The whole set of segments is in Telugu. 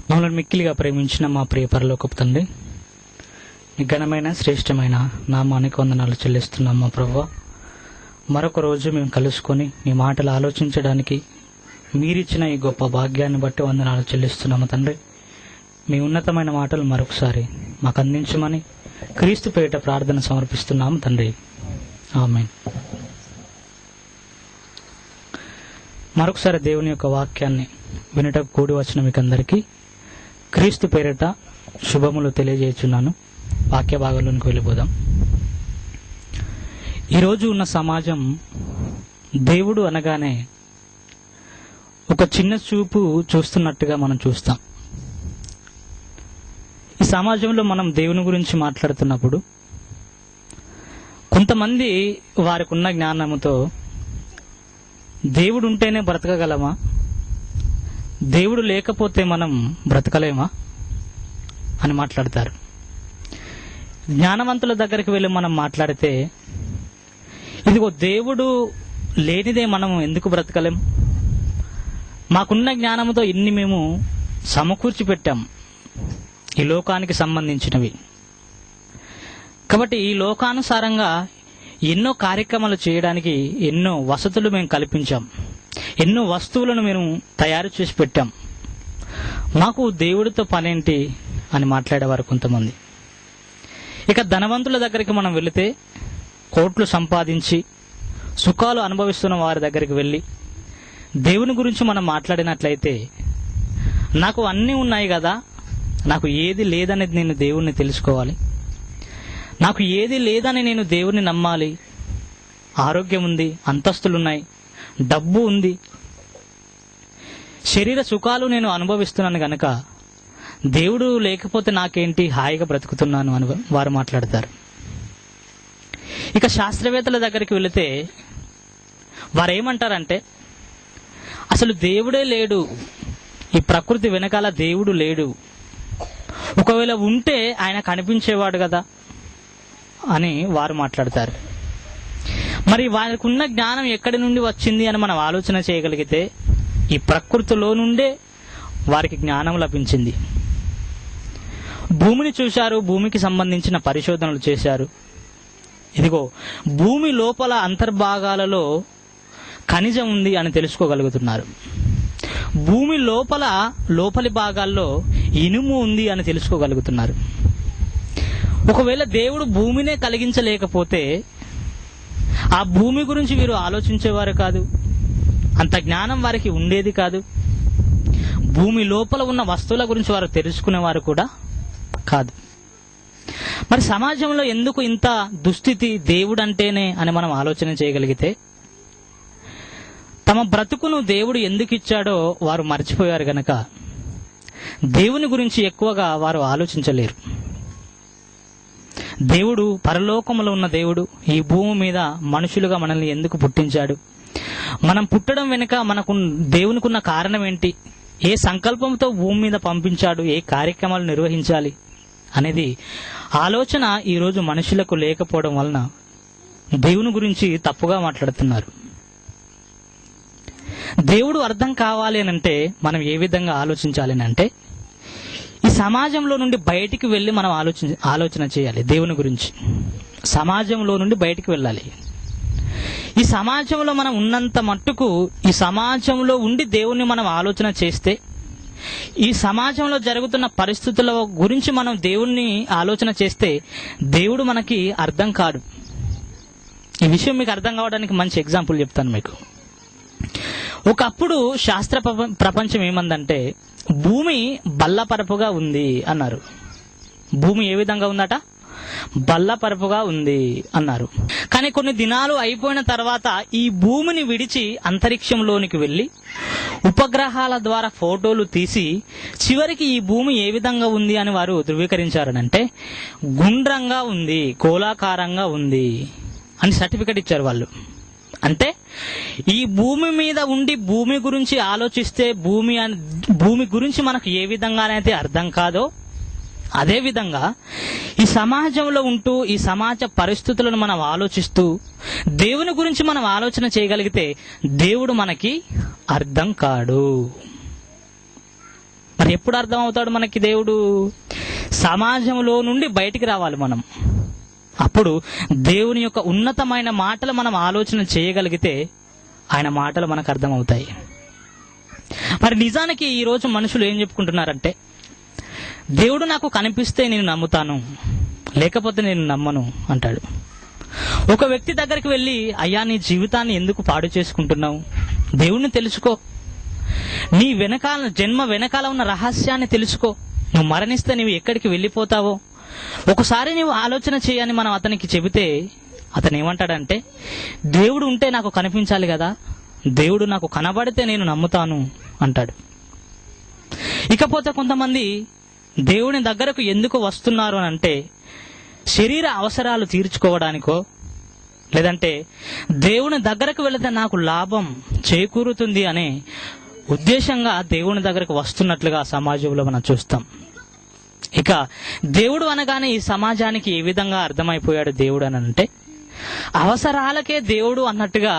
మమ్మల్ని మిక్కిలిగా ప్రేమించిన మా ప్రియ పరలోకపు తండ్రి, నీ ఘనమైన శ్రేష్టమైన నామానికి వందనాలు చెల్లిస్తున్నాం మా ప్రభువా. మరొక రోజు మేము కలుసుకొని మీ మాటలు ఆలోచించడానికి మీరిచ్చిన ఈ గొప్ప భాగ్యాన్ని బట్టి వందనాలు చెల్లిస్తున్నాము తండ్రి. మీ ఉన్నతమైన మాటలు మరొకసారి మాకు అందించమని క్రీస్తు పేరిట ప్రార్థన సమర్పిస్తున్నాము తండ్రి. ఆమేన్. మరొకసారి దేవుని యొక్క వాక్యాన్ని వినటకు కూడి వచ్చిన మీకు అందరికీ క్రీస్తు పేరిట శుభములు తెలియజేస్తున్నాను. వాక్య భాగంలోనికి వెళ్ళిపోదాం. ఈరోజు ఉన్న సమాజం దేవుడు అనగానే ఒక చిన్న చూపు చూస్తున్నట్టుగా మనం చూస్తాం. ఈ సమాజంలో మనం దేవుని గురించి మాట్లాడుతున్నప్పుడు కొంతమంది వారికి ఉన్న జ్ఞానముతో దేవుడు ఉంటేనే బ్రతకగలమా, దేవుడు లేకపోతే మనం బ్రతకలేమా అని మాట్లాడతారు. జ్ఞానవంతుల దగ్గరికి వెళ్ళి మనం మాట్లాడితే, ఇదిగో దేవుడు లేనిదే మనం ఎందుకు బ్రతకలేం, మాకున్న జ్ఞానంతో ఇన్ని మేము సమకూర్చి పెట్టాం ఈ లోకానికి సంబంధించినవి, కాబట్టి ఈ లోకానుసారంగా ఎన్నో కార్యక్రమాలు చేయడానికి ఎన్నో వసతులు మేము కల్పించాం, ఎన్నో వస్తువులను మేము తయారు చేసి పెట్టాం, మాకు దేవుడితో పనేంటి అని మాట్లాడేవారు కొంతమంది. ఇక ధనవంతుల దగ్గరికి మనం వెళితే, కోట్లు సంపాదించి సుఖాలు అనుభవిస్తున్న వారి దగ్గరికి వెళ్ళి దేవుని గురించి మనం మాట్లాడినట్లయితే, నాకు అన్నీ ఉన్నాయి కదా, నాకు ఏది లేదనేది నేను దేవుణ్ణి తెలుసుకోవాలి, నాకు ఏది లేదని నేను దేవుణ్ణి నమ్మాలి, ఆరోగ్యం ఉంది, అంతస్తులున్నాయి, డబ్బు ఉంది, శరీర సుఖాలు నేను అనుభవిస్తున్నాను గనక దేవుడు లేకపోతే నాకేంటి, హాయిగా బ్రతుకుతున్నాను అని వారు మాట్లాడతారు. ఇక శాస్త్రవేత్తల దగ్గరికి వెళితే వారు ఏమంటారంటే, అసలు దేవుడే లేడు, ఈ ప్రకృతి వెనకాల దేవుడు లేడు, ఒకవేళ ఉంటే ఆయన కనిపించేవాడు కదా అని వారు మాట్లాడతారు. మరి వారికి ఉన్న జ్ఞానం ఎక్కడి నుండి వచ్చింది అని మనం ఆలోచన చేయగలిగితే, ఈ ప్రకృతిలో నుండే వారికి జ్ఞానం లభించింది. భూమిని చూశారు, భూమికి సంబంధించిన పరిశోధనలు చేశారు. ఇదిగో భూమి లోపల అంతర్భాగాలలో ఖనిజం ఉంది అని తెలుసుకోగలుగుతున్నారు. భూమి లోపలి భాగాల్లో ఇనుము ఉంది అని తెలుసుకోగలుగుతున్నారు. ఒకవేళ దేవుడు భూమినే కలిగించలేకపోతే ఆ భూమి గురించి వీరు ఆలోచించేవారు కాదు, అంత జ్ఞానం వారికి ఉండేది కాదు, భూమి లోపల ఉన్న వస్తువుల గురించి వారు తెలుసుకునేవారు కూడా కాదు. మరి సమాజంలో ఎందుకు ఇంత దుస్థితి దేవుడు అంటేనే అని మనం ఆలోచన చేయగలిగితే, తమ బ్రతుకును దేవుడు ఎందుకు ఇచ్చాడో వారు మర్చిపోయారు గనక దేవుని గురించి ఎక్కువగా వారు ఆలోచించలేరు. దేవుడు పరలోకములో ఉన్న దేవుడు ఈ భూమి మీద మనుషులుగా మనల్ని ఎందుకు పుట్టించాడు, మనం పుట్టడం వెనుక మనకు దేవునికున్న కారణం ఏంటి, ఏ సంకల్పంతో భూమి మీద పంపించాడు, ఏ కార్యక్రమాలు నిర్వహించాలి అనేది ఆలోచన ఈరోజు మనుషులకు లేకపోవడం వలన దేవుని గురించి తప్పుగా మాట్లాడుతున్నారు. దేవుడు అర్థం కావాలి అని అంటే మనం ఏ విధంగా ఆలోచించాలి అంటే, ఈ సమాజంలో నుండి బయటికి వెళ్ళి మనం ఆలోచన చేయాలి. దేవుని గురించి సమాజంలో నుండి బయటికి వెళ్ళాలి. ఈ సమాజంలో మనం ఉన్నంత మట్టుకు ఈ సమాజంలో ఉండి దేవుణ్ణి మనం ఆలోచన చేస్తే, ఈ సమాజంలో జరుగుతున్న పరిస్థితుల గురించి మనం దేవుణ్ణి ఆలోచన చేస్తే దేవుడు మనకి అర్థం కాడు. ఈ విషయం మీకు అర్థం కావడానికి మంచి ఎగ్జాంపుల్ చెప్తాను మీకు. ఒకప్పుడు శాస్త్ర ప్రపంచం ఏమందంటే, భూమి బల్లపరపుగా ఉంది అన్నారు. భూమి ఏ విధంగా ఉందట, బల్లపరపుగా ఉంది అన్నారు. కానీ కొన్ని దినాలు అయిపోయిన తర్వాత ఈ భూమిని విడిచి అంతరిక్షంలోనికి వెళ్ళి ఉపగ్రహాల ద్వారా ఫోటోలు తీసి చివరికి ఈ భూమి ఏ విధంగా ఉంది అని వారు ధృవీకరించారనంటే, గుండ్రంగా ఉంది, గోళాకారంగా ఉంది అని సర్టిఫికెట్ ఇచ్చారు వాళ్ళు. అంటే ఈ భూమి మీద ఉండి భూమి గురించి ఆలోచిస్తే భూమి గురించి మనకు ఏ విధంగానైతే అర్థం కాదో, అదేవిధంగా ఈ సమాజంలో ఉంటూ ఈ సమాజ పరిస్థితులను మనం ఆలోచిస్తూ దేవుని గురించి మనం ఆలోచన చేయగలిగితే దేవుడు మనకి అర్థం కాడు. మరి ఎప్పుడు అర్థం అవుతాడు మనకి దేవుడు? సమాజంలో నుండి బయటికి రావాలి మనం. అప్పుడు దేవుని యొక్క ఉన్నతమైన మాటలు మనం ఆలోచన చేయగలిగితే ఆయన మాటలు మనకు అర్థమవుతాయి. మరి నిజానికి ఈరోజు మనుషులు ఏం చెప్పుకుంటున్నారంటే, దేవుడు నాకు కనిపిస్తే నేను నమ్ముతాను, లేకపోతే నేను నమ్మను అంటాడు. ఒక వ్యక్తి దగ్గరికి వెళ్ళి, అయ్యా నీ జీవితాన్ని ఎందుకు పాడు చేసుకుంటున్నావు, దేవుణ్ణి తెలుసుకో, నీ వెనకాల జన్మ వెనకాల ఉన్న రహస్యాన్ని తెలుసుకో, నువ్వు మరణిస్తే నువ్వు ఎక్కడికి వెళ్ళిపోతావో ఒకసారి నువ్వు ఆలోచన చేయని మనం అతనికి చెబితే అతను ఏమంటాడంటే, దేవుడు ఉంటే నాకు కనిపించాలి కదా, దేవుడు నాకు కనబడితే నేను నమ్ముతాను అంటాడు. ఇకపోతే కొంతమంది దేవుని దగ్గరకు ఎందుకు వస్తున్నారు అని అంటే, శరీర అవసరాలు తీర్చుకోవడానికో, లేదంటే దేవుని దగ్గరకు వెళితే నాకు లాభం చేకూరుతుంది అనే ఉద్దేశంగా దేవుని దగ్గరకు వస్తున్నట్లుగా సమాజంలో మనం చూస్తాం. ఇక దేవుడు అనగానే ఈ సమాజానికి ఏ విధంగా అర్థమైపోయాడు దేవుడు అని అంటే, అవసరాలకే దేవుడు అన్నట్టుగా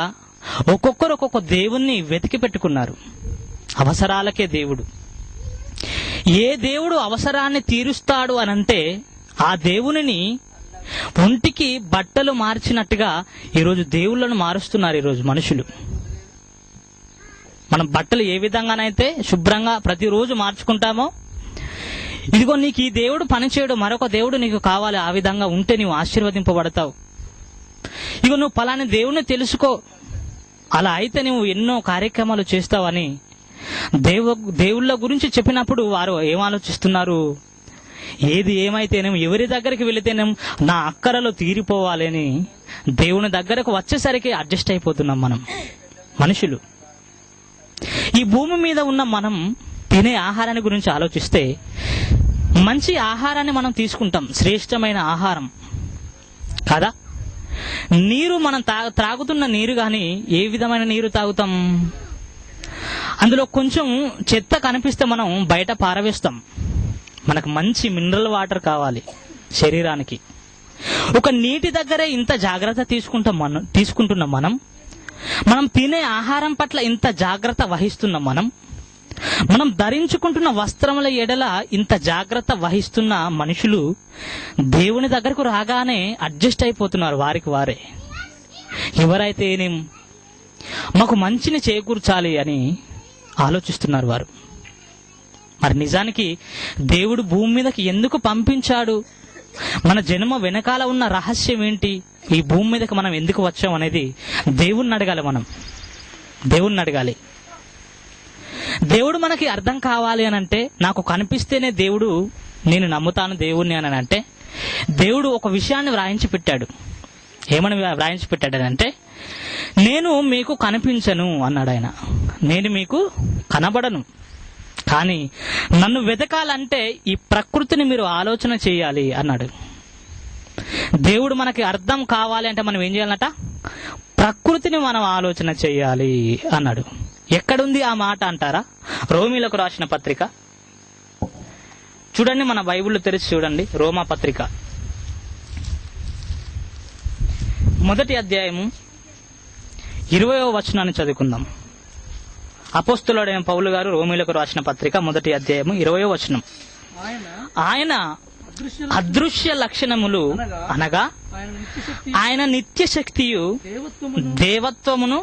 ఒక్కొక్కరు ఒక్కొక్క దేవుణ్ణి వెతికి పెట్టుకున్నారు. అవసరాలకే దేవుడు. ఏ దేవుడు అవసరాన్ని తీరుస్తాడు అనంటే ఆ దేవునిని ఒంటికి బట్టలు మార్చినట్టుగా ఈరోజు దేవుళ్ళను మారుస్తున్నారు ఈరోజు మనుషులు. మనం బట్టలు ఏ విధంగానైతే శుభ్రంగా ప్రతిరోజు మార్చుకుంటామో, ఇదిగో నీకు ఈ దేవుడు పనిచేయడు, మరొక దేవుడు నీకు కావాలి, ఆ విధంగా ఉంటే నీవు ఆశీర్వదింపబడతావు, ఇగో నువ్వు పలాని దేవుణ్ణి తెలుసుకో, అలా అయితే నువ్వు ఎన్నో కార్యక్రమాలు చేస్తావని దేవుళ్ళ గురించి చెప్పినప్పుడు వారు ఏం ఆలోచిస్తున్నారు, ఏది ఏమైతేనేం ఎవరి దగ్గరికి వెళితేనేం నా అక్కరలో తీరిపోవాలని దేవుని దగ్గరకు వచ్చేసరికి అడ్జస్ట్ అయిపోతున్నాం మనం మనుషులు. ఈ భూమి మీద ఉన్న మనం తినే ఆహారాన్ని గురించి ఆలోచిస్తే, మంచి ఆహారాన్ని మనం తీసుకుంటాం, శ్రేష్టమైన ఆహారం కదా. నీరు మనం త్రాగుతున్న నీరు కానీ ఏ విధమైన నీరు తాగుతాం? అందులో కొంచెం చెత్త కనిపిస్తే మనం బయట పారవేస్తాం. మనకు మంచి మినరల్ వాటర్ కావాలి శరీరానికి. ఒక నీటి దగ్గరే ఇంత జాగ్రత్త తీసుకుంటున్నాం మనం తినే ఆహారం పట్ల ఇంత జాగ్రత్త వహిస్తున్నాం మనం ధరించుకుంటున్న వస్త్రముల ఎడల ఇంత జాగ్రత్త వహిస్తున్న మనుషులు దేవుని దగ్గరకు రాగానే అడ్జస్ట్ అయిపోతున్నారు వారికి వారే. ఎవరైతే మాకు మంచిని చేకూర్చాలి అని ఆలోచిస్తున్నారు వారు. మరి నిజానికి దేవుడు భూమి మీదకి ఎందుకు పంపించాడు, మన జన్మ వెనకాల ఉన్న రహస్యం ఏంటి, ఈ భూమి మీదకి మనం ఎందుకు వచ్చాం అనేది దేవుణ్ణి అడగాలి. దేవుడు మనకి అర్థం కావాలి అని అంటే, నాకు కనిపిస్తేనే దేవుడు నేను నమ్ముతాను దేవుణ్ణి అని అంటే, దేవుడు ఒక విషయాన్ని వ్రాయించి పెట్టాడు. ఏమని వ్రాయించి పెట్టాడనంటే, నేను మీకు కనిపించను అన్నాడు ఆయన. నేను మీకు కనబడను, కానీ నన్ను వెతకాలంటే ఈ ప్రకృతిని మీరు ఆలోచన చేయాలి అన్నాడు. దేవుడు మనకి అర్థం కావాలి అంటే మనం ఏం చేయాలన్నట, ప్రకృతిని మనం ఆలోచన చేయాలి అన్నాడు. ఎక్కడుంది ఆ మాట అంటారా? రోమీలకు రాసిన పత్రిక చూడండి, మన బైబిల్లో తెరిచి చూడండి. రోమా పత్రిక 1వ అధ్యాయము 20వ వచనాన్ని చదువుకుందాం. అపోస్తలుడైన పౌలు గారు రోమీలకు రాసిన పత్రిక 1వ అధ్యాయము 20వ వచనం. ఆయన అదృశ్య లక్షణములు అనగా ఆయన నిత్య శక్తియు దేవత్వమును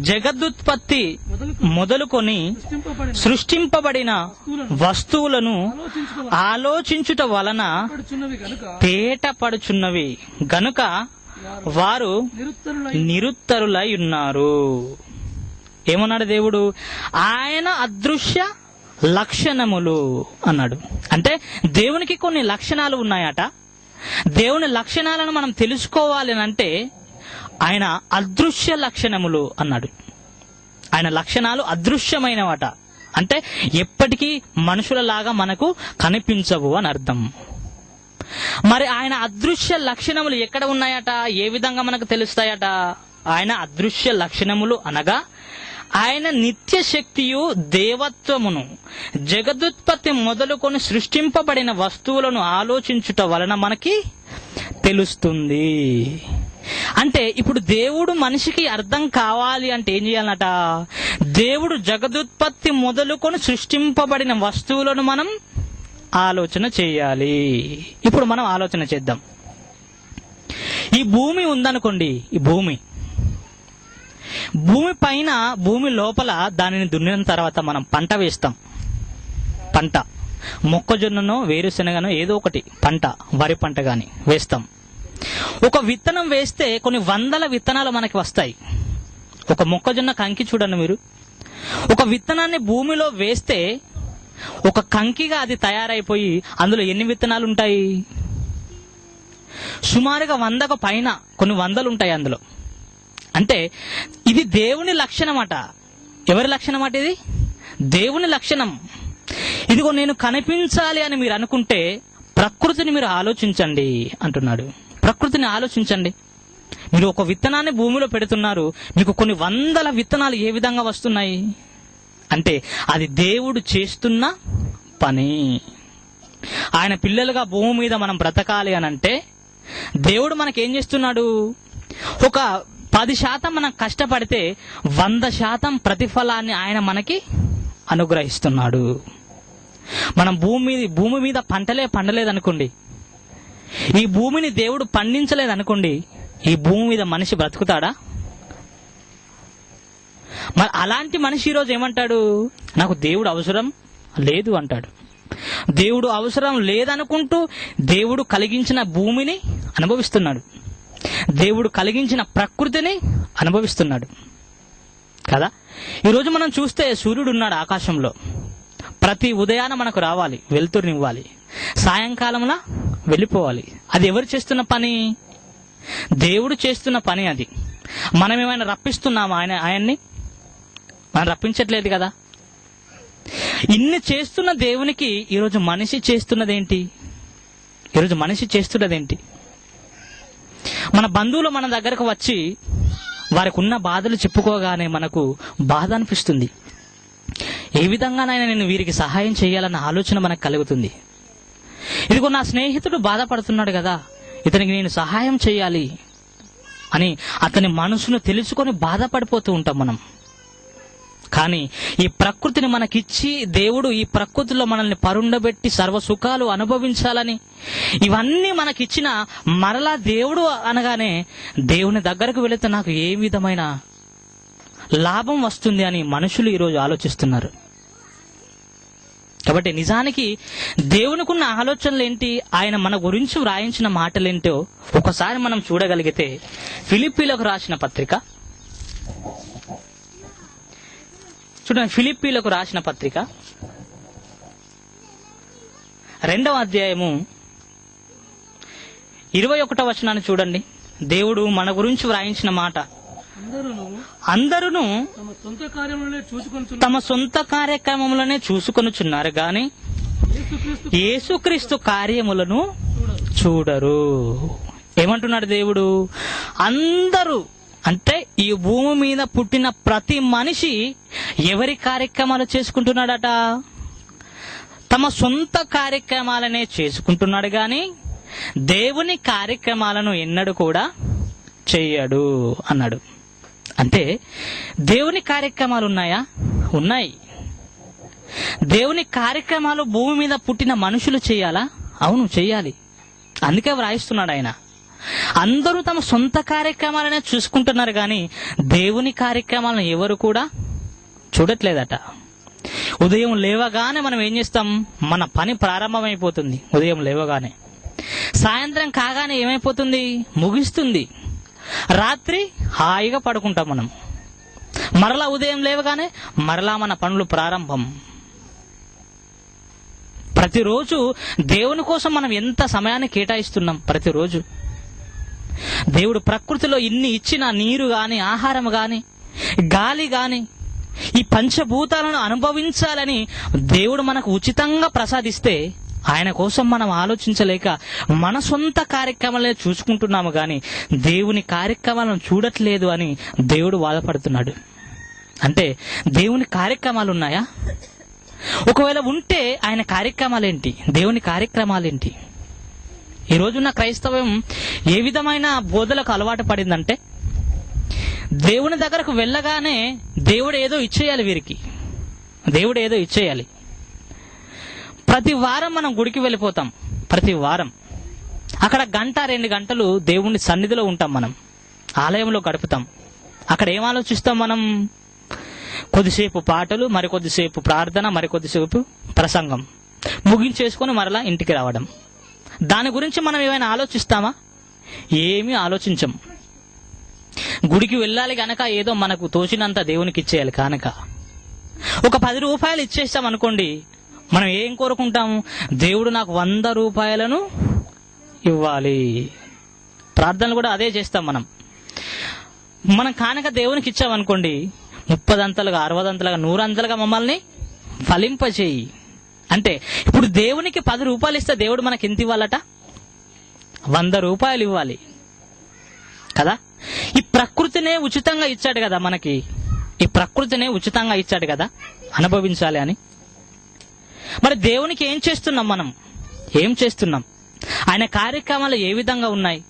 జగదుత్పత్తి మొదలుకొని సృష్టింపబడిన వస్తువులను ఆలోచించుట వలన తేటపడుచున్నవి గనుక వారు నిరుత్తరులై ఉన్నారు. ఏమన్నాడు దేవుడు? ఆయన అదృశ్య లక్షణములు అన్నాడు. అంటే దేవునికి కొన్ని లక్షణాలు ఉన్నాయట. దేవుని లక్షణాలను మనం తెలుసుకోవాలి అంటే ఆయన అదృశ్య లక్షణములు అన్నాడు. ఆయన లక్షణాలు అదృశ్యమైనవట, అంటే ఎప్పటికీ మనుషులలాగా మనకు కనిపించవు అని అర్థం. మరి ఆయన అదృశ్య లక్షణములు ఎక్కడ ఉన్నాయట, ఏ విధంగా మనకు తెలుస్తాయట? ఆయన అదృశ్య లక్షణములు అనగా ఆయన నిత్య శక్తియు దేవత్వమును జగదుత్పత్తి మొదలుకొని సృష్టింపబడిన వస్తువులను ఆలోచించుట వలన మనకి తెలుస్తుంది. అంటే ఇప్పుడు దేవుడు మనిషికి అర్థం కావాలి అంటే ఏం చేయాలన్నట? దేవుడు జగదుత్పత్తి మొదలుకొని సృష్టింపబడిన వస్తువులను మనం ఆలోచన చేయాలి. ఇప్పుడు మనం ఆలోచన చేద్దాం. ఈ భూమి ఉందనుకోండి, ఈ భూమి పైన, భూమి లోపల దానిని దున్నిన తర్వాత మనం పంట వేస్తాం. పంట మొక్కజొన్ననో వేరుశెనగనో ఏదో ఒకటి పంట, వరి పంట గాని వేస్తాం. ఒక విత్తనం వేస్తే కొన్ని వందల విత్తనాలు మనకి వస్తాయి. ఒక మొక్కజొన్న కంకి చూడండి మీరు. ఒక విత్తనాన్ని భూమిలో వేస్తే ఒక కంకిగా అది తయారైపోయి అందులో ఎన్ని విత్తనాలు ఉంటాయి? సుమారుగా 100కు పైన, కొన్ని వందలు ఉంటాయి అందులో. అంటే ఇది దేవుని లక్షణం అట. ఎవరి లక్షణం అట ఇది? దేవుని లక్షణం. ఇదిగో నేను కనిపించాలి అని మీరు అనుకుంటే ప్రకృతిని మీరు ఆలోచించండి అంటున్నాడు. ప్రకృతిని ఆలోచించండి. మీరు ఒక విత్తనాన్ని భూమిలో పెడుతున్నారు, మీకు కొన్ని వందల విత్తనాలు ఏ విధంగా వస్తున్నాయి అంటే అది దేవుడు చేస్తున్న పని. ఆయన పిల్లలుగా భూమి మీద మనం బ్రతకాలి అని అంటే దేవుడు మనకేం చేస్తున్నాడు? ఒక 10% మనం కష్టపడితే 100% ప్రతిఫలాన్ని ఆయన మనకి అనుగ్రహిస్తున్నాడు. మనం భూమి మీద పంటలే పండలేదనుకోండి, ఈ భూమిని దేవుడు పండించలేదనుకోండి, ఈ భూమి మీద మనిషి బ్రతుకుతాడా? మరి అలాంటి మనిషి ఈరోజు ఏమంటాడు? నాకు దేవుడు అవసరం లేదు అంటాడు. దేవుడు అవసరం లేదనుకుంటూ దేవుడు కలిగించిన భూమిని అనుభవిస్తున్నాడు, దేవుడు కలిగించిన ప్రకృతిని అనుభవిస్తున్నాడు కదా. ఈరోజు మనం చూస్తే సూర్యుడు ఉన్నాడు ఆకాశంలో. ప్రతి ఉదయాన మనకు రావాలి, వెలుతురునివ్వాలి, సాయంకాలంలో వెళ్ళిపోవాలి. అది ఎవరు చేస్తున్న పని? దేవుడు చేస్తున్న పని అది. మనం ఏమైనా రప్పిస్తున్నామా ఆయన్ని? మనం రప్పించట్లేదు కదా. ఇన్ని చేస్తున్న దేవునికి ఈరోజు మనిషి చేస్తున్నదేంటి? మన బంధువులు మన దగ్గరకు వచ్చి వారికి ఉన్న బాధలు చెప్పుకోగానే మనకు బాధ అనిపిస్తుంది. ఏ విధంగానైనా నేను వీరికి సహాయం చేయాలన్న ఆలోచన మనకు కలుగుతుంది. ఇదిగో నా స్నేహితుడు బాధపడుతున్నాడు కదా, ఇతనికి నేను సహాయం చేయాలి అని అతని మనసును తెలుసుకొని బాధపడిపోతూ ఉంటాం మనం. కానీ ఈ ప్రకృతిని మనకిచ్చి దేవుడు ఈ ప్రకృతిలో మనల్ని పరుండబెట్టి సర్వ సుఖాలు అనుభవించాలని ఇవన్నీ మనకిచ్చిన మరలా దేవుడు అనగానే దేవుని దగ్గరకు వెళితే నాకు ఏ విధమైన లాభం వస్తుంది అని మనుషులు ఈరోజు ఆలోచిస్తున్నారు. కాబట్టి నిజానికి దేవునికున్న ఆలోచనలు ఏంటి, ఆయన మన గురించి వ్రాయించిన మాటలేంటో ఒకసారి మనం చూడగలిగితే ఫిలిప్పీలకు రాసిన పత్రిక చూడండి. ఫిలిప్పీలకు రాసిన పత్రిక 2వ అధ్యాయము 21వ వచనాన్ని చూడండి. దేవుడు మన గురించి వ్రాయించిన మాట, అందరూ తమ సొంత కార్యక్రమములనే చూసుకొనుచున్నారు గాని యేసుక్రీస్తు కార్యములను చూడరు. ఏమంటున్నాడు దేవుడు? అందరూ అంటే ఈ భూమి మీద పుట్టిన ప్రతి మనిషి ఎవరి కార్యక్రమాలు చేసుకుంటున్నాడట? తమ సొంత కార్యక్రమాలనే చేసుకుంటున్నాడు గాని దేవుని కార్యక్రమాలను ఎన్నడూ కూడా చెయ్యడు అన్నాడు. అంటే దేవుని కార్యక్రమాలు ఉన్నాయా? ఉన్నాయి. దేవుని కార్యక్రమాలు భూమి మీద పుట్టిన మనుషులు చేయాలా? అవును, చెయ్యాలి. అందుకే వ్రాయిస్తున్నాడు ఆయన. అందరూ తమ సొంత కార్యక్రమాలనే చూసుకుంటున్నారు కానీ దేవుని కార్యక్రమాలను ఎవరు కూడా చూడట్లేదట. ఉదయం లేవగానే మనం ఏం చేస్తాం? మన పని ప్రారంభమైపోతుంది. ఉదయం లేవగానే సాయంత్రం కాగానే ఏమైపోతుంది? ముగిస్తుంది. రాత్రి హాయిగా పడుకుంటాం మనం. మరలా ఉదయం లేవగానే మరలా మన పనులు ప్రారంభం. ప్రతిరోజు దేవుని కోసం మనం ఎంత సమయాన్ని కేటాయిస్తున్నాం? ప్రతిరోజు దేవుడు ప్రకృతిలో ఇన్ని ఇచ్చిన నీరు గాని, ఆహారం గాని, గాలి గాని, ఈ పంచభూతాలను అనుభవించాలని దేవుడు మనకు ఉచితంగా ప్రసాదిస్తే ఆయన కోసం మనం ఆలోచించలేక మన సొంత కార్యక్రమాలే చూసుకుంటున్నాము కానీ దేవుని కార్యక్రమాలను చూడట్లేదు అని దేవుడు బాధపడుతున్నాడు. అంటే దేవుని కార్యక్రమాలు ఉన్నాయా? ఒకవేళ ఉంటే ఆయన కార్యక్రమాలేంటి? దేవుని కార్యక్రమాలేంటి? ఈ రోజున్న క్రైస్తవం ఏ విధమైన బోధలకు అలవాటు పడిందంటే, దేవుని దగ్గరకు వెళ్ళగానే దేవుడు ఏదో ఇచ్చేయాలి, వీరికి దేవుడు ఏదో ఇచ్చేయాలి. ప్రతి వారం మనం గుడికి వెళ్ళిపోతాం. ప్రతి వారం అక్కడ 1-2 గంటలు దేవుని సన్నిధిలో ఉంటాం. మనం ఆలయంలో గడుపుతాం. అక్కడ ఏం ఆలోచిస్తాం మనం? కొద్దిసేపు పాటలు, మరికొద్దిసేపు ప్రార్థన, మరికొద్దిసేపు ప్రసంగం, ముగించేసుకొని మరలా ఇంటికి రావడం. దాని గురించి మనం ఏమైనా ఆలోచిస్తామా? ఏమీ ఆలోచించం. గుడికి వెళ్ళాలి గనక ఏదో మనకు తోచినంత దేవునికి ఇచ్చేయాలి కనుక ఒక 10 రూపాయలు ఇచ్చేస్తాం అనుకోండి, మనం ఏం కోరుకుంటాము? దేవుడు నాకు 100 రూపాయలను ఇవ్వాలి. ప్రార్థనలు కూడా అదే చేస్తాం. మనం కానుక దేవునికి ఇచ్చామనుకోండి, 30 అంతలుగా, 60 అంతలుగా, 100 అంతలుగా మమ్మల్ని ఫలింపచేయి. అంటే ఇప్పుడు దేవునికి 10 రూపాయలు ఇస్తే దేవుడు మనకి ఎంత ఇవ్వాలట? 100 రూపాయలు ఇవ్వాలి కదా. ఈ ప్రకృతినే ఉచితంగా ఇచ్చాడు కదా మనకి. ఈ ప్రకృతినే ఉచితంగా ఇచ్చాడు కదా, అనుభవించాలి అని. మరి దేవునికి ఏం చేస్తున్నాం మనం? ఏం చేస్తున్నాం? ఆయన కార్యక్రమాలు ఏ విధంగా ఉన్నాయి?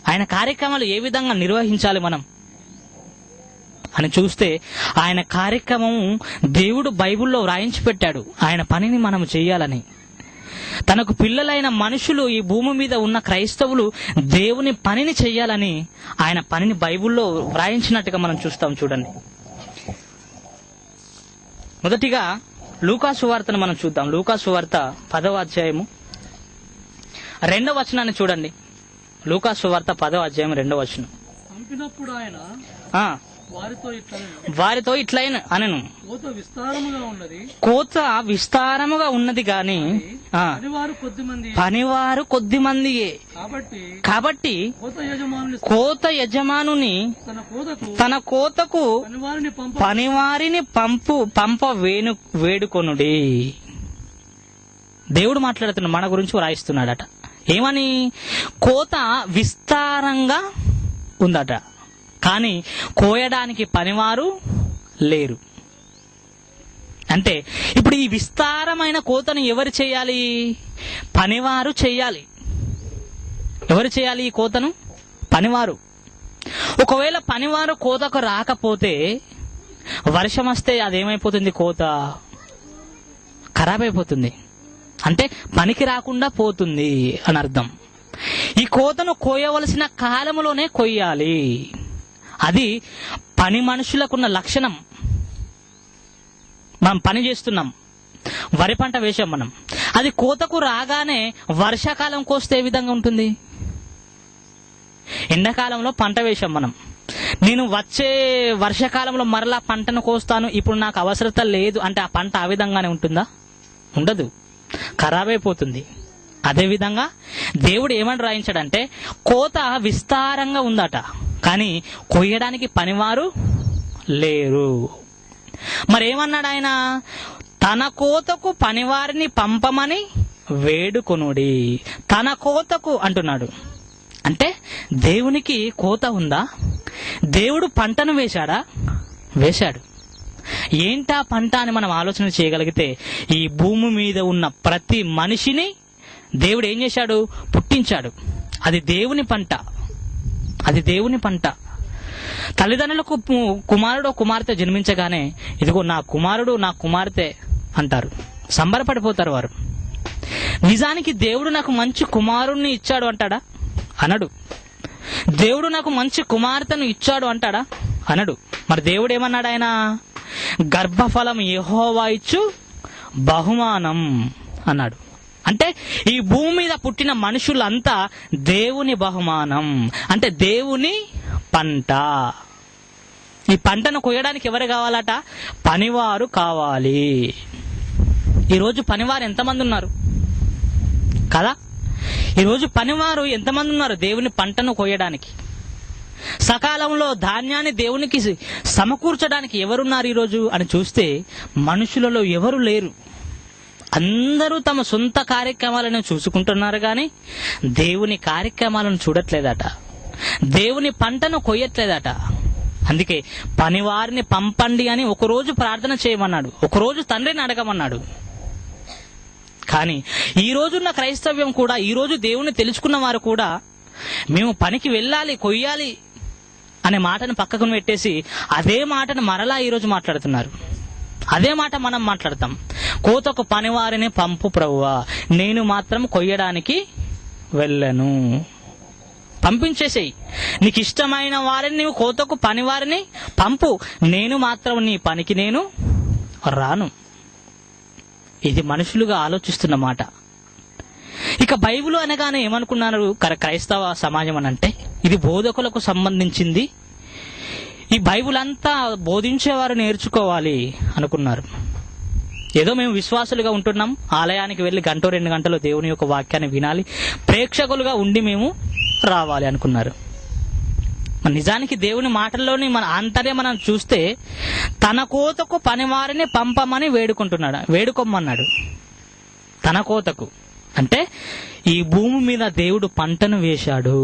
ఆయన కార్యక్రమాలు ఏ విధంగా నిర్వహించాలి మనం అని చూస్తే, ఆయన కార్యక్రమం దేవుడు బైబిల్లో వ్రాయించి పెట్టాడు. ఆయన పనిని మనం చేయాలని. తనకు పిల్లలైన మనుషులు, ఈ భూమి మీద ఉన్న క్రైస్తవులు దేవుని పనిని చెయ్యాలని ఆయన పనిని బైబిల్లో వ్రాయించినట్టుగా మనం చూస్తాం. చూడండి, మొదటిగా లూకా సువార్తను మనం చూద్దాం. లూకా సువార్త 10వ అధ్యాయము 2వ వచనాన్ని చూడండి. లూకా సువార్త 10వ అధ్యాయం 2వ వచనం. పంపినప్పుడు ఆయన వారితో ఇట్లైన అనెను, కోత విస్తారముగా ఉన్నది గాని పనివారు కొద్దిమందియే. కాబట్టి కోత యజమానుని తన కోతకు పనివారిని పంప వేడుకొనుడి. దేవుడు మాట్లాడుతున్నాడు, మన గురించి వ్రాయిస్తున్నాడట. ఏమని? కోత విస్తారంగా ఉందట, కానీ కోయడానికి పనివారు లేరు. అంటే ఇప్పుడు ఈ విస్తారమైన కోతను ఎవరు చేయాలి? పనివారు చేయాలి. ఎవరు చేయాలి ఈ కోతను? పనివారు. ఒకవేళ పనివారు కోతకు రాకపోతే, వర్షం వస్తే అదేమైపోతుంది? కోత ఖరాబ్ అయిపోతుంది. అంటే పనికి రాకుండా పోతుంది అని అర్థం. ఈ కోతను కోయవలసిన కాలంలోనే కొయ్యాలి. అది పని మనుషులకున్న లక్షణం. మనం పని చేస్తున్నాం, వరి పంట వేసాం మనం, అది కోతకు రాగానే వర్షాకాలం కోస్తే ఏ విధంగా ఉంటుంది? ఎండాకాలంలో పంట వేసాం మనం, నేను వచ్చే వర్షాకాలంలో మరలా పంటను కోస్తాను, ఇప్పుడు నాకు అవసరత లేదు అంటే ఆ పంట ఆ విధంగానే ఉంటుందా? ఉండదు, ఖరాబ్ అయిపోతుంది. అదేవిధంగా దేవుడు ఏమని రాయించాడంటే, కోత విస్తారంగా ఉందట, కానీ కొయ్యడానికి పనివారు లేరు. మరేమన్నాడు ఆయన? తన కోతకు పనివారిని పంపమని వేడుకొనుడి. తన కోతకు అంటున్నాడు. అంటే దేవునికి కోత ఉందా? దేవుడు పంటను వేశాడా? వేశాడు. ఏంటా పంట అని మనం ఆలోచన చేయగలిగితే, ఈ భూమి మీద ఉన్న ప్రతి మనిషిని దేవుడు ఏం చేశాడు? పుట్టించాడు. అది దేవుని పంట. అది దేవుని పంట. తల్లిదండ్రులకు కుమారుడు కుమార్తె జన్మించగానే, ఇదిగో నా కుమారుడు నా కుమార్తె అంటారు, సంబరపడిపోతారు వారు. నిజానికి దేవుడు నాకు మంచి కుమారుణ్ణి ఇచ్చాడు అంటాడా? అనడు. దేవుడు నాకు మంచి కుమార్తెను ఇచ్చాడు అంటాడా? అనడు. మరి దేవుడు ఏమన్నాడు? ఆయన గర్భఫలం యెహోవా ఇచ్చు బహుమానం అన్నాడు. అంటే ఈ భూమి మీద పుట్టిన మనుషులంతా దేవుని బహుమానం, అంటే దేవుని పంట. ఈ పంటను కొయ్యడానికి ఎవరు కావాలట? పనివారు కావాలి. ఈరోజు పనివారు ఎంతమంది ఉన్నారు కదా? ఈరోజు పనివారు ఎంతమంది ఉన్నారు దేవుని పంటను కొయ్యడానికి? సకాలంలో ధాన్యాన్ని దేవునికి సమకూర్చడానికి ఎవరున్నారు ఈరోజు అని చూస్తే, మనుషులలో ఎవరు లేరు. అందరూ తమ సొంత కార్యక్రమాలను చూసుకుంటున్నారు, కానీ దేవుని కార్యక్రమాలను చూడట్లేదట, దేవుని పంటను కొయ్యట్లేదట. అందుకే పనివారిని పంపండి అని ఒకరోజు ప్రార్థన చేయమన్నాడు, ఒకరోజు తండ్రిని అడగమన్నాడు. కానీ ఈ రోజున్న క్రైస్తవ్యం కూడా, ఈ రోజు దేవుణ్ణి తెలుసుకున్న వారు కూడా మేము పనికి వెళ్ళాలి, కొయ్యాలి అనే మాటను పక్కకు పెట్టేసి అదే మాటను మరలా ఈరోజు మాట్లాడుతున్నారు. అదే మాట మనం మాట్లాడతాం. కోతకు పనివారిని పంపు ప్రభువా, నేను మాత్రం కొయ్యడానికి వెళ్ళను. పంపించేసేయి. నీకు ఇష్టమైన వారిని, నీవు కోతకు పనివారిని పంపు, నేను మాత్రం నీ పనికి నేను రాను. ఇది మనుషులుగా ఆలోచిస్తున్న మాట. ఇక బైబిల్ అనగానే ఏమనుకున్నారు క్రైస్తవ సమాజం అని అంటే, ఇది బోధకులకు సంబంధించింది, ఈ బైబిల్ అంతా బోధించేవారు నేర్చుకోవాలి అనుకున్నారు. ఏదో మేము విశ్వాసులుగా ఉంటున్నాం, ఆలయానికి వెళ్ళి 1-2 గంటలు దేవుని యొక్క వాక్యాన్ని వినాలి, ప్రేక్షకులుగా ఉండి మేము రావాలి అనుకున్నారు. నిజానికి దేవుని మాటల్లోని మన ఆంతర్యం మనం చూస్తే, తన కోతకు పనివారిని పంపమని వేడుకోమన్నాడు. తన కోతకు అంటే ఈ భూమి మీద దేవుడు పంటను వేశాడు,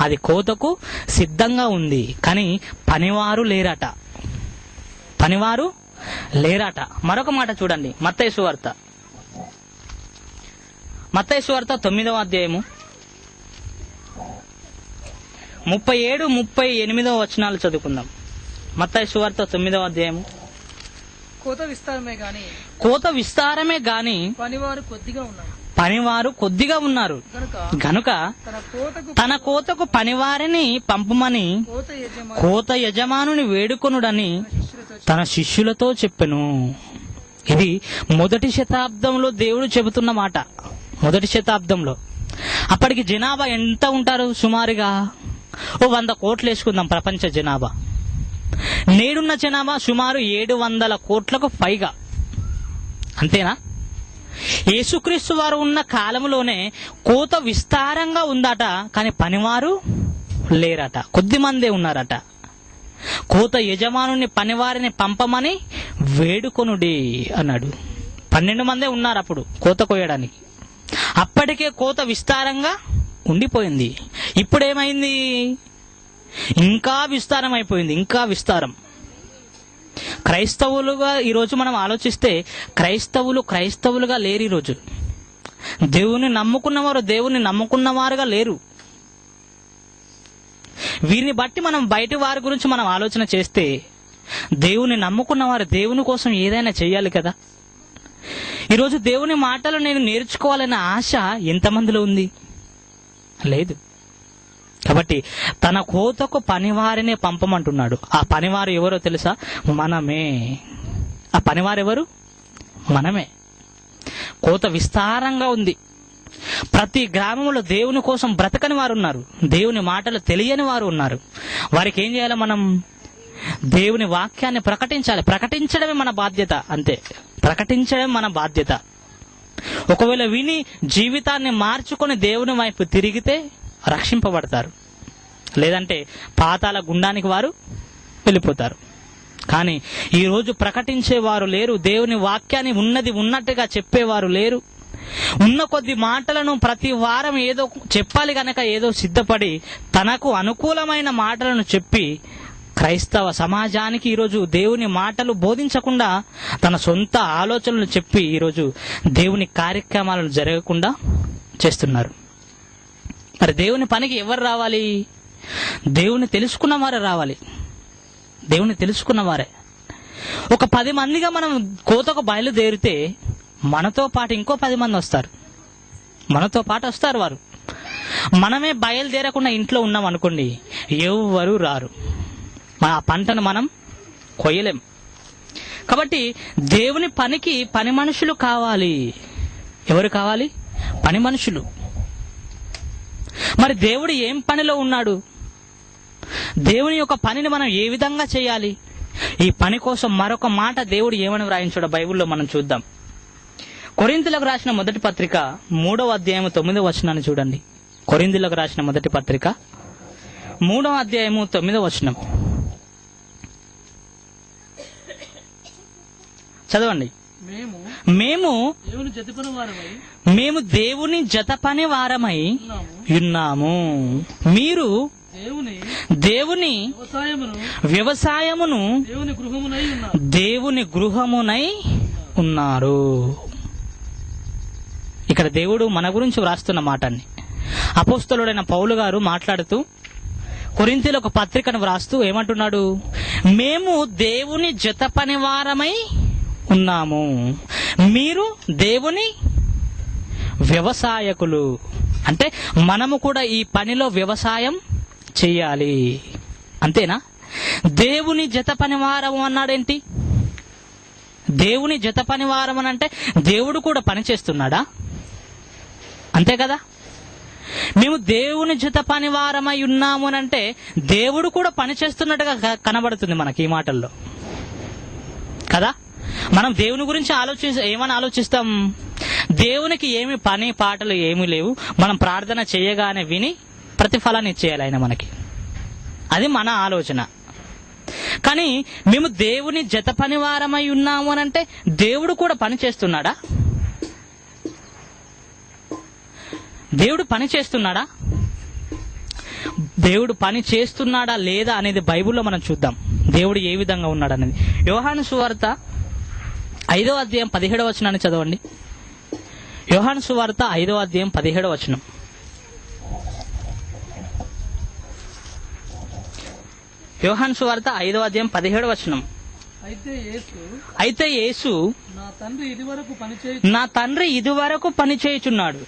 అది కోతకు సిద్ధంగా ఉంది, కానీ పనివారు లేరట. మరొక మాట చూడండి, మత్తయి సువార్త 9వ అధ్యాయము 37-38 వచనాలు చదువుకుందాం. మత్తయి సువార్త 9వ అధ్యాయము. కోత విస్తారమే గాని పనివారు కొద్దిగా ఉన్నారు గనుక తన కోతకు పనివారిని పంపమని కోత యజమానుని వేడుకొనుడని తన శిష్యులతో చెప్పెను. ఇది మొదటి శతాబ్దంలో దేవుడు చెబుతున్న మాట. మొదటి శతాబ్దంలో అప్పటికి జనాభా ఎంత ఉంటారు? సుమారుగా 100 కోట్లు వేసుకుందాం ప్రపంచ జనాభా. నేడున్న జనాభా సుమారు 700 కోట్లకు పైగా. అంతేనా? యేసుక్రీస్తు వారు ఉన్న కాలంలోనే కోత విస్తారంగా ఉందట, కానీ పనివారు లేరట, కొద్ది మందే ఉన్నారట. కోత యజమానుని పనివారిని పంపమని వేడుకొనుడి అన్నాడు. 12 మందే ఉన్నారు అప్పుడు కోత కోయడానికి. అప్పటికే కోత విస్తారంగా ఉండిపోయింది. ఇప్పుడేమైంది? ఇంకా విస్తారం అయిపోయింది, ఇంకా విస్తారం. క్రైస్తవులుగా ఈరోజు మనం ఆలోచిస్తే క్రైస్తవులుగా లేరు. ఈరోజు దేవుని నమ్ముకున్నవారు దేవుని నమ్ముకున్నవారుగా లేరు. వీరిని బట్టి మనం బయటి వారి గురించి మనం ఆలోచన చేస్తే, దేవుని నమ్ముకున్నవారు దేవుని కోసం ఏదైనా చేయాలి కదా. ఈరోజు దేవుని మాటలు నేను నేర్చుకోవాలనే ఆశ ఎంతమందిలో ఉంది? లేదు. కాబట్టి తన కోతకు పనివారినే పంపమంటున్నాడు. ఆ పనివారు ఎవరో తెలుసా? మనమే. ఆ పనివారు ఎవరు? మనమే. కోత విస్తారంగా ఉంది. ప్రతి గ్రామంలో దేవుని కోసం బ్రతకని వారు ఉన్నారు, దేవుని మాటలు తెలియని వారు ఉన్నారు. వారికి ఏం చేయాలి? మనం దేవుని వాక్యాన్ని ప్రకటించాలి. ప్రకటించడమే మన బాధ్యత. అంతే, ప్రకటించడం మన బాధ్యత. ఒకవేళ విని జీవితాన్ని మార్చుకొని దేవుని వైపు తిరిగితే రక్షింపబడతారు, లేదంటే పాతాళ గుండానికి వారు వెళ్ళిపోతారు. కానీ ఈరోజు ప్రకటించేవారు లేరు, దేవుని వాక్యాన్ని ఉన్నది ఉన్నట్టుగా చెప్పేవారు లేరు. ఉన్న కొద్ది మాటలను ప్రతి వారం ఏదో చెప్పాలి గనక ఏదో సిద్ధపడి తనకు అనుకూలమైన మాటలను చెప్పి క్రైస్తవ సమాజానికి ఈరోజు దేవుని మాటలు బోధించకుండా తన సొంత ఆలోచనలు చెప్పి ఈరోజు దేవుని కార్యక్రమాలను జరగకుండా చేస్తున్నారు. మరి దేవుని పనికి ఎవరు రావాలి? దేవుని తెలుసుకున్నవారే రావాలి. దేవుని తెలుసుకున్నవారే. ఒక 10 మందిగా మనం కోతకు బయలుదేరితే మనతో పాటు ఇంకో 10 మంది వస్తారు. మనతో పాటు వస్తారు వారు. మనమే బయలుదేరకుండా ఇంట్లో ఉన్నాం అనుకోండి, ఎవ్వరూ రారు. ఆ పంటను మనం కొయ్యలేం. కాబట్టి దేవుని పనికి పని మనుషులు కావాలి. ఎవరు కావాలి? పని మనుషులు. మరి దేవుడు ఏం పనిలో ఉన్నాడు? దేవుని యొక్క పనిని మనం ఏ విధంగా చేయాలి? ఈ పని కోసం మరొక మాట దేవుడు ఏమని వ్రాయించాడో బైబిల్లో మనం చూద్దాం. కొరింథీయులకు రాసిన మొదటి పత్రిక 3వ అధ్యాయము 9వ వచనాన్ని చూడండి. కొరింథీయులకు రాసిన మొదటి పత్రిక 3వ అధ్యాయము 9వ వచనం చదవండి. మేము దేవుని జత పని వారమై ఉన్నాము, మీరు దేవుని వ్యవసాయమును దేవుని గృహమునై ఉన్నారు. ఇక్కడ దేవుడు మన గురించి వ్రాస్తున్న మాటని అపోస్తలుడైన పౌలు గారు మాట్లాడుతూ కొరింథీయులకు ఒక పత్రికను వ్రాస్తూ ఏమంటున్నాడు? మేము దేవుని జత పనివారమై ఉన్నాము, మీరు దేవుని వ్యవసాయకులు. అంటే మనము కూడా ఈ పనిలో వ్యవసాయం చెయ్యాలి. అంతేనా? దేవుని జత పనివారం అన్నాడేంటి? దేవుని జత పనివారం అని అంటే దేవుడు కూడా పని చేస్తున్నాడా? అంతే కదా. మేము దేవుని జత పనివారమై ఉన్నాము అని అంటే దేవుడు కూడా పని చేస్తున్నట్టుగా కనబడుతుంది మనకి ఈ మాటల్లో కదా. మనం దేవుని గురించి ఏమని ఆలోచిస్తాం? దేవునికి ఏమి పని పాటలు ఏమీ లేవు, మనం ప్రార్థన చేయగానే విని ప్రతిఫలాన్ని ఇచ్చేయాలి ఆయన మనకి. అది మన ఆలోచన. కానీ మేము దేవుని జత పనివారమై ఉన్నాము అని అంటే దేవుడు కూడా పని చేస్తున్నాడా? దేవుడు పని చేస్తున్నాడా? దేవుడు పని చేస్తున్నాడా లేదా అనేది బైబిల్లో మనం చూద్దాం. దేవుడు ఏ విధంగా ఉన్నాడు అనేది. యోహాను సువార్త 5వ అధ్యాయం 17వ వచనాన్ని చదవండి. యోహాను సువార్త 5వ అధ్యాయం 17వ వచనం. యోహాను సువార్త 5వ అధ్యాయం 17వ వచనం. అయితే యేసు నా తండ్రి ఇదివరకు పని చేయుచున్నాడు,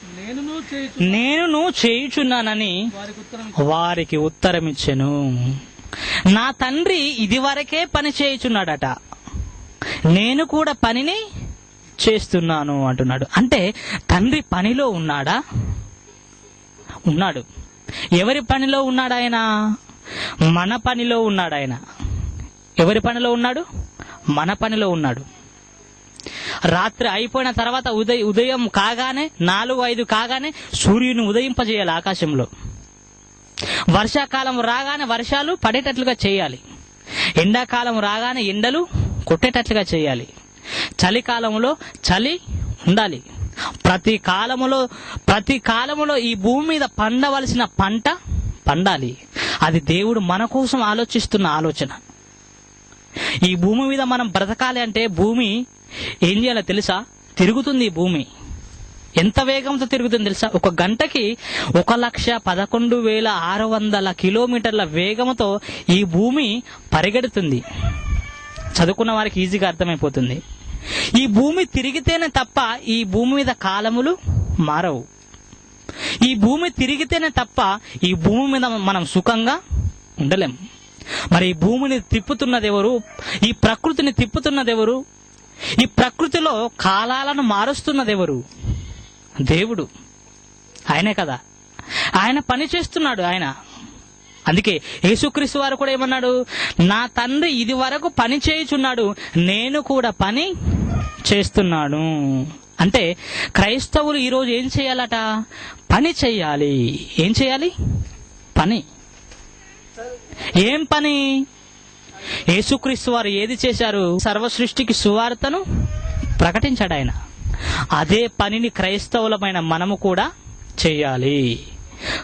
నేను చేయుచున్నానని వారికి ఉత్తరమిచ్చెను. నా తండ్రి ఇదివరకే పని చేయుచున్నాడట, నేను కూడా పనిని చేస్తున్నాను అంటున్నాడు. అంటే తండ్రి పనిలో ఉన్నాడా? ఉన్నాడు. ఎవరి పనిలో ఉన్నాడు ఆయన? మన పనిలో ఉన్నాడు ఆయన. ఎవరి పనిలో ఉన్నాడు? మన పనిలో ఉన్నాడు. రాత్రి అయిపోయిన తర్వాత ఉదయం కాగానే 4-5 కాగానే సూర్యుని ఉదయింపజేయాలి ఆకాశంలో. వర్షాకాలం రాగానే వర్షాలు పడేటట్లుగా చేయాలి. ఎండాకాలం రాగానే ఎండలు కొట్టేటట్లుగా చేయాలి. చలికాలంలో చలి ఉండాలి. ప్రతి కాలములో ఈ భూమి మీద పండవలసిన పంట పండాలి. అది దేవుడు మన కోసం ఆలోచిస్తున్న ఆలోచన. ఈ భూమి మీద మనం బ్రతకాలి అంటే భూమి ఏం చేయాలో తెలుసా? తిరుగుతుంది. ఈ భూమి ఎంత వేగంతో తిరుగుతుంది తెలుసా? ఒక గంటకి 1,11,600 కిలోమీటర్ల వేగంతో ఈ భూమి పరిగెడుతుంది. చదువుకున్న వారికి ఈజీగా అర్థమైపోతుంది. ఈ భూమి తిరిగితేనే తప్ప ఈ భూమి మీద కాలములు మారవు. ఈ భూమి తిరిగితేనే తప్ప ఈ భూమి మీద మనం సుఖంగా ఉండలేం. మరి ఈ భూమిని తిప్పుతున్నది ఎవరు? ఈ ప్రకృతిని తిప్పుతున్నది ఎవరు? ఈ ప్రకృతిలో కాలాలను మారుస్తున్నది ఎవరు? దేవుడు. ఆయనే కదా. ఆయన పని చేస్తున్నాడు ఆయన. అందుకే యేసుక్రీస్తు వారు కూడా ఏమన్నాడు? నా తండ్రి ఇది వరకు పని చేయుచున్నాడు, నేను కూడా పని చేస్తున్నాను. అంటే క్రైస్తవులు ఈరోజు ఏం చేయాలట? పని చేయాలి. ఏం చేయాలి? పని. ఏం పని? యేసుక్రీస్తు వారు ఏది చేశారు? సర్వ సృష్టికి సువార్తను ప్రకటించాడు ఆయన. అదే పనిని క్రైస్తవులమైన మనము కూడా చేయాలి.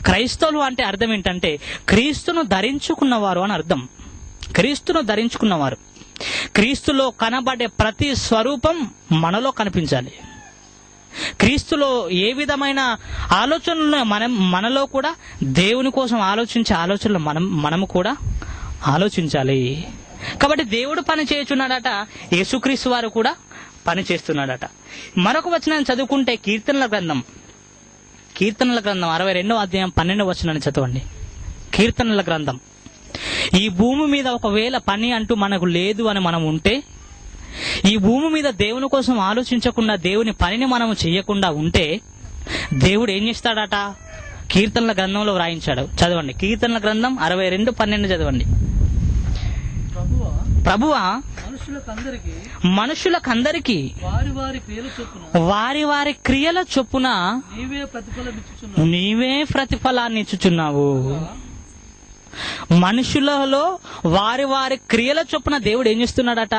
క్రైస్తవులు అంటే అర్థం ఏంటంటే క్రీస్తును ధరించుకున్నవారు అని అర్థం. క్రీస్తును ధరించుకున్నవారు. క్రీస్తులో కనబడే ప్రతి స్వరూపం మనలో కనిపించాలి. క్రీస్తులో ఏ విధమైన ఆలోచనలు మనలో కూడా దేవుని కోసం ఆలోచించే ఆలోచనలు మనము కూడా ఆలోచించాలి. కాబట్టి దేవుడు పని చేయుచున్నాడట, యేసుక్రీస్తు వారు కూడా పని చేస్తున్నాడట. మరొక వచనాన్ని చదువుకుంటే కీర్తనల గ్రంథం 62వ అధ్యాయం 12వ వచనాన్ని చదవండి. కీర్తనల గ్రంథం. ఈ భూమి మీద ఒకవేళ పని అంటూ మనకు లేదు అని మనం ఉంటే, ఈ భూమి మీద దేవుని కోసం ఆలోచించకుండా దేవుని పనిని మనము చేయకుండా ఉంటే దేవుడు ఏం చేస్తాడట? కీర్తనల గ్రంథంలో వ్రాయించాడు. చదవండి. కీర్తనల గ్రంథం 62:12 చదవండి. ప్రభువా మనుషులకందరికి వారి వారి క్రియల చొప్పున నీవే ప్రతిఫలాన్ని ఇచ్చుచున్నావు. మనుషులలో వారి వారి క్రియల చొప్పున దేవుడు ఏం చేస్తున్నాడట?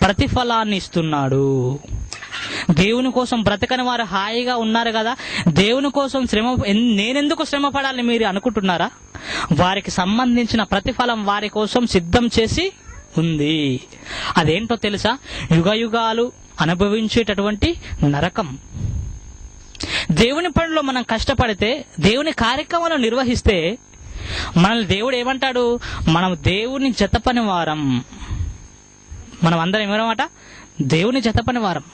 ప్రతిఫలాన్ని ఇస్తున్నాడు. దేవుని కోసం బ్రతకని వారు హాయిగా ఉన్నారు కదా, దేవుని కోసం నేనెందుకు శ్రమ పడాలని మీరు అనుకుంటున్నారా? వారికి సంబంధించిన ప్రతిఫలం వారి కోసం సిద్ధం చేసి ఉంది. అదేంటో తెలుసా? యుగయుగాలు అనుభవించేటటువంటి నరకం. దేవుని పనిలో మనం కష్టపడితే, దేవుని కార్యక్రమాలను నిర్వహిస్తే మనల్ని దేవుడు ఏమంటాడు? మనం దేవుని జతపని వారం. మనం అందరం ఏమన్నమాట? దేవుని జతపని వారం.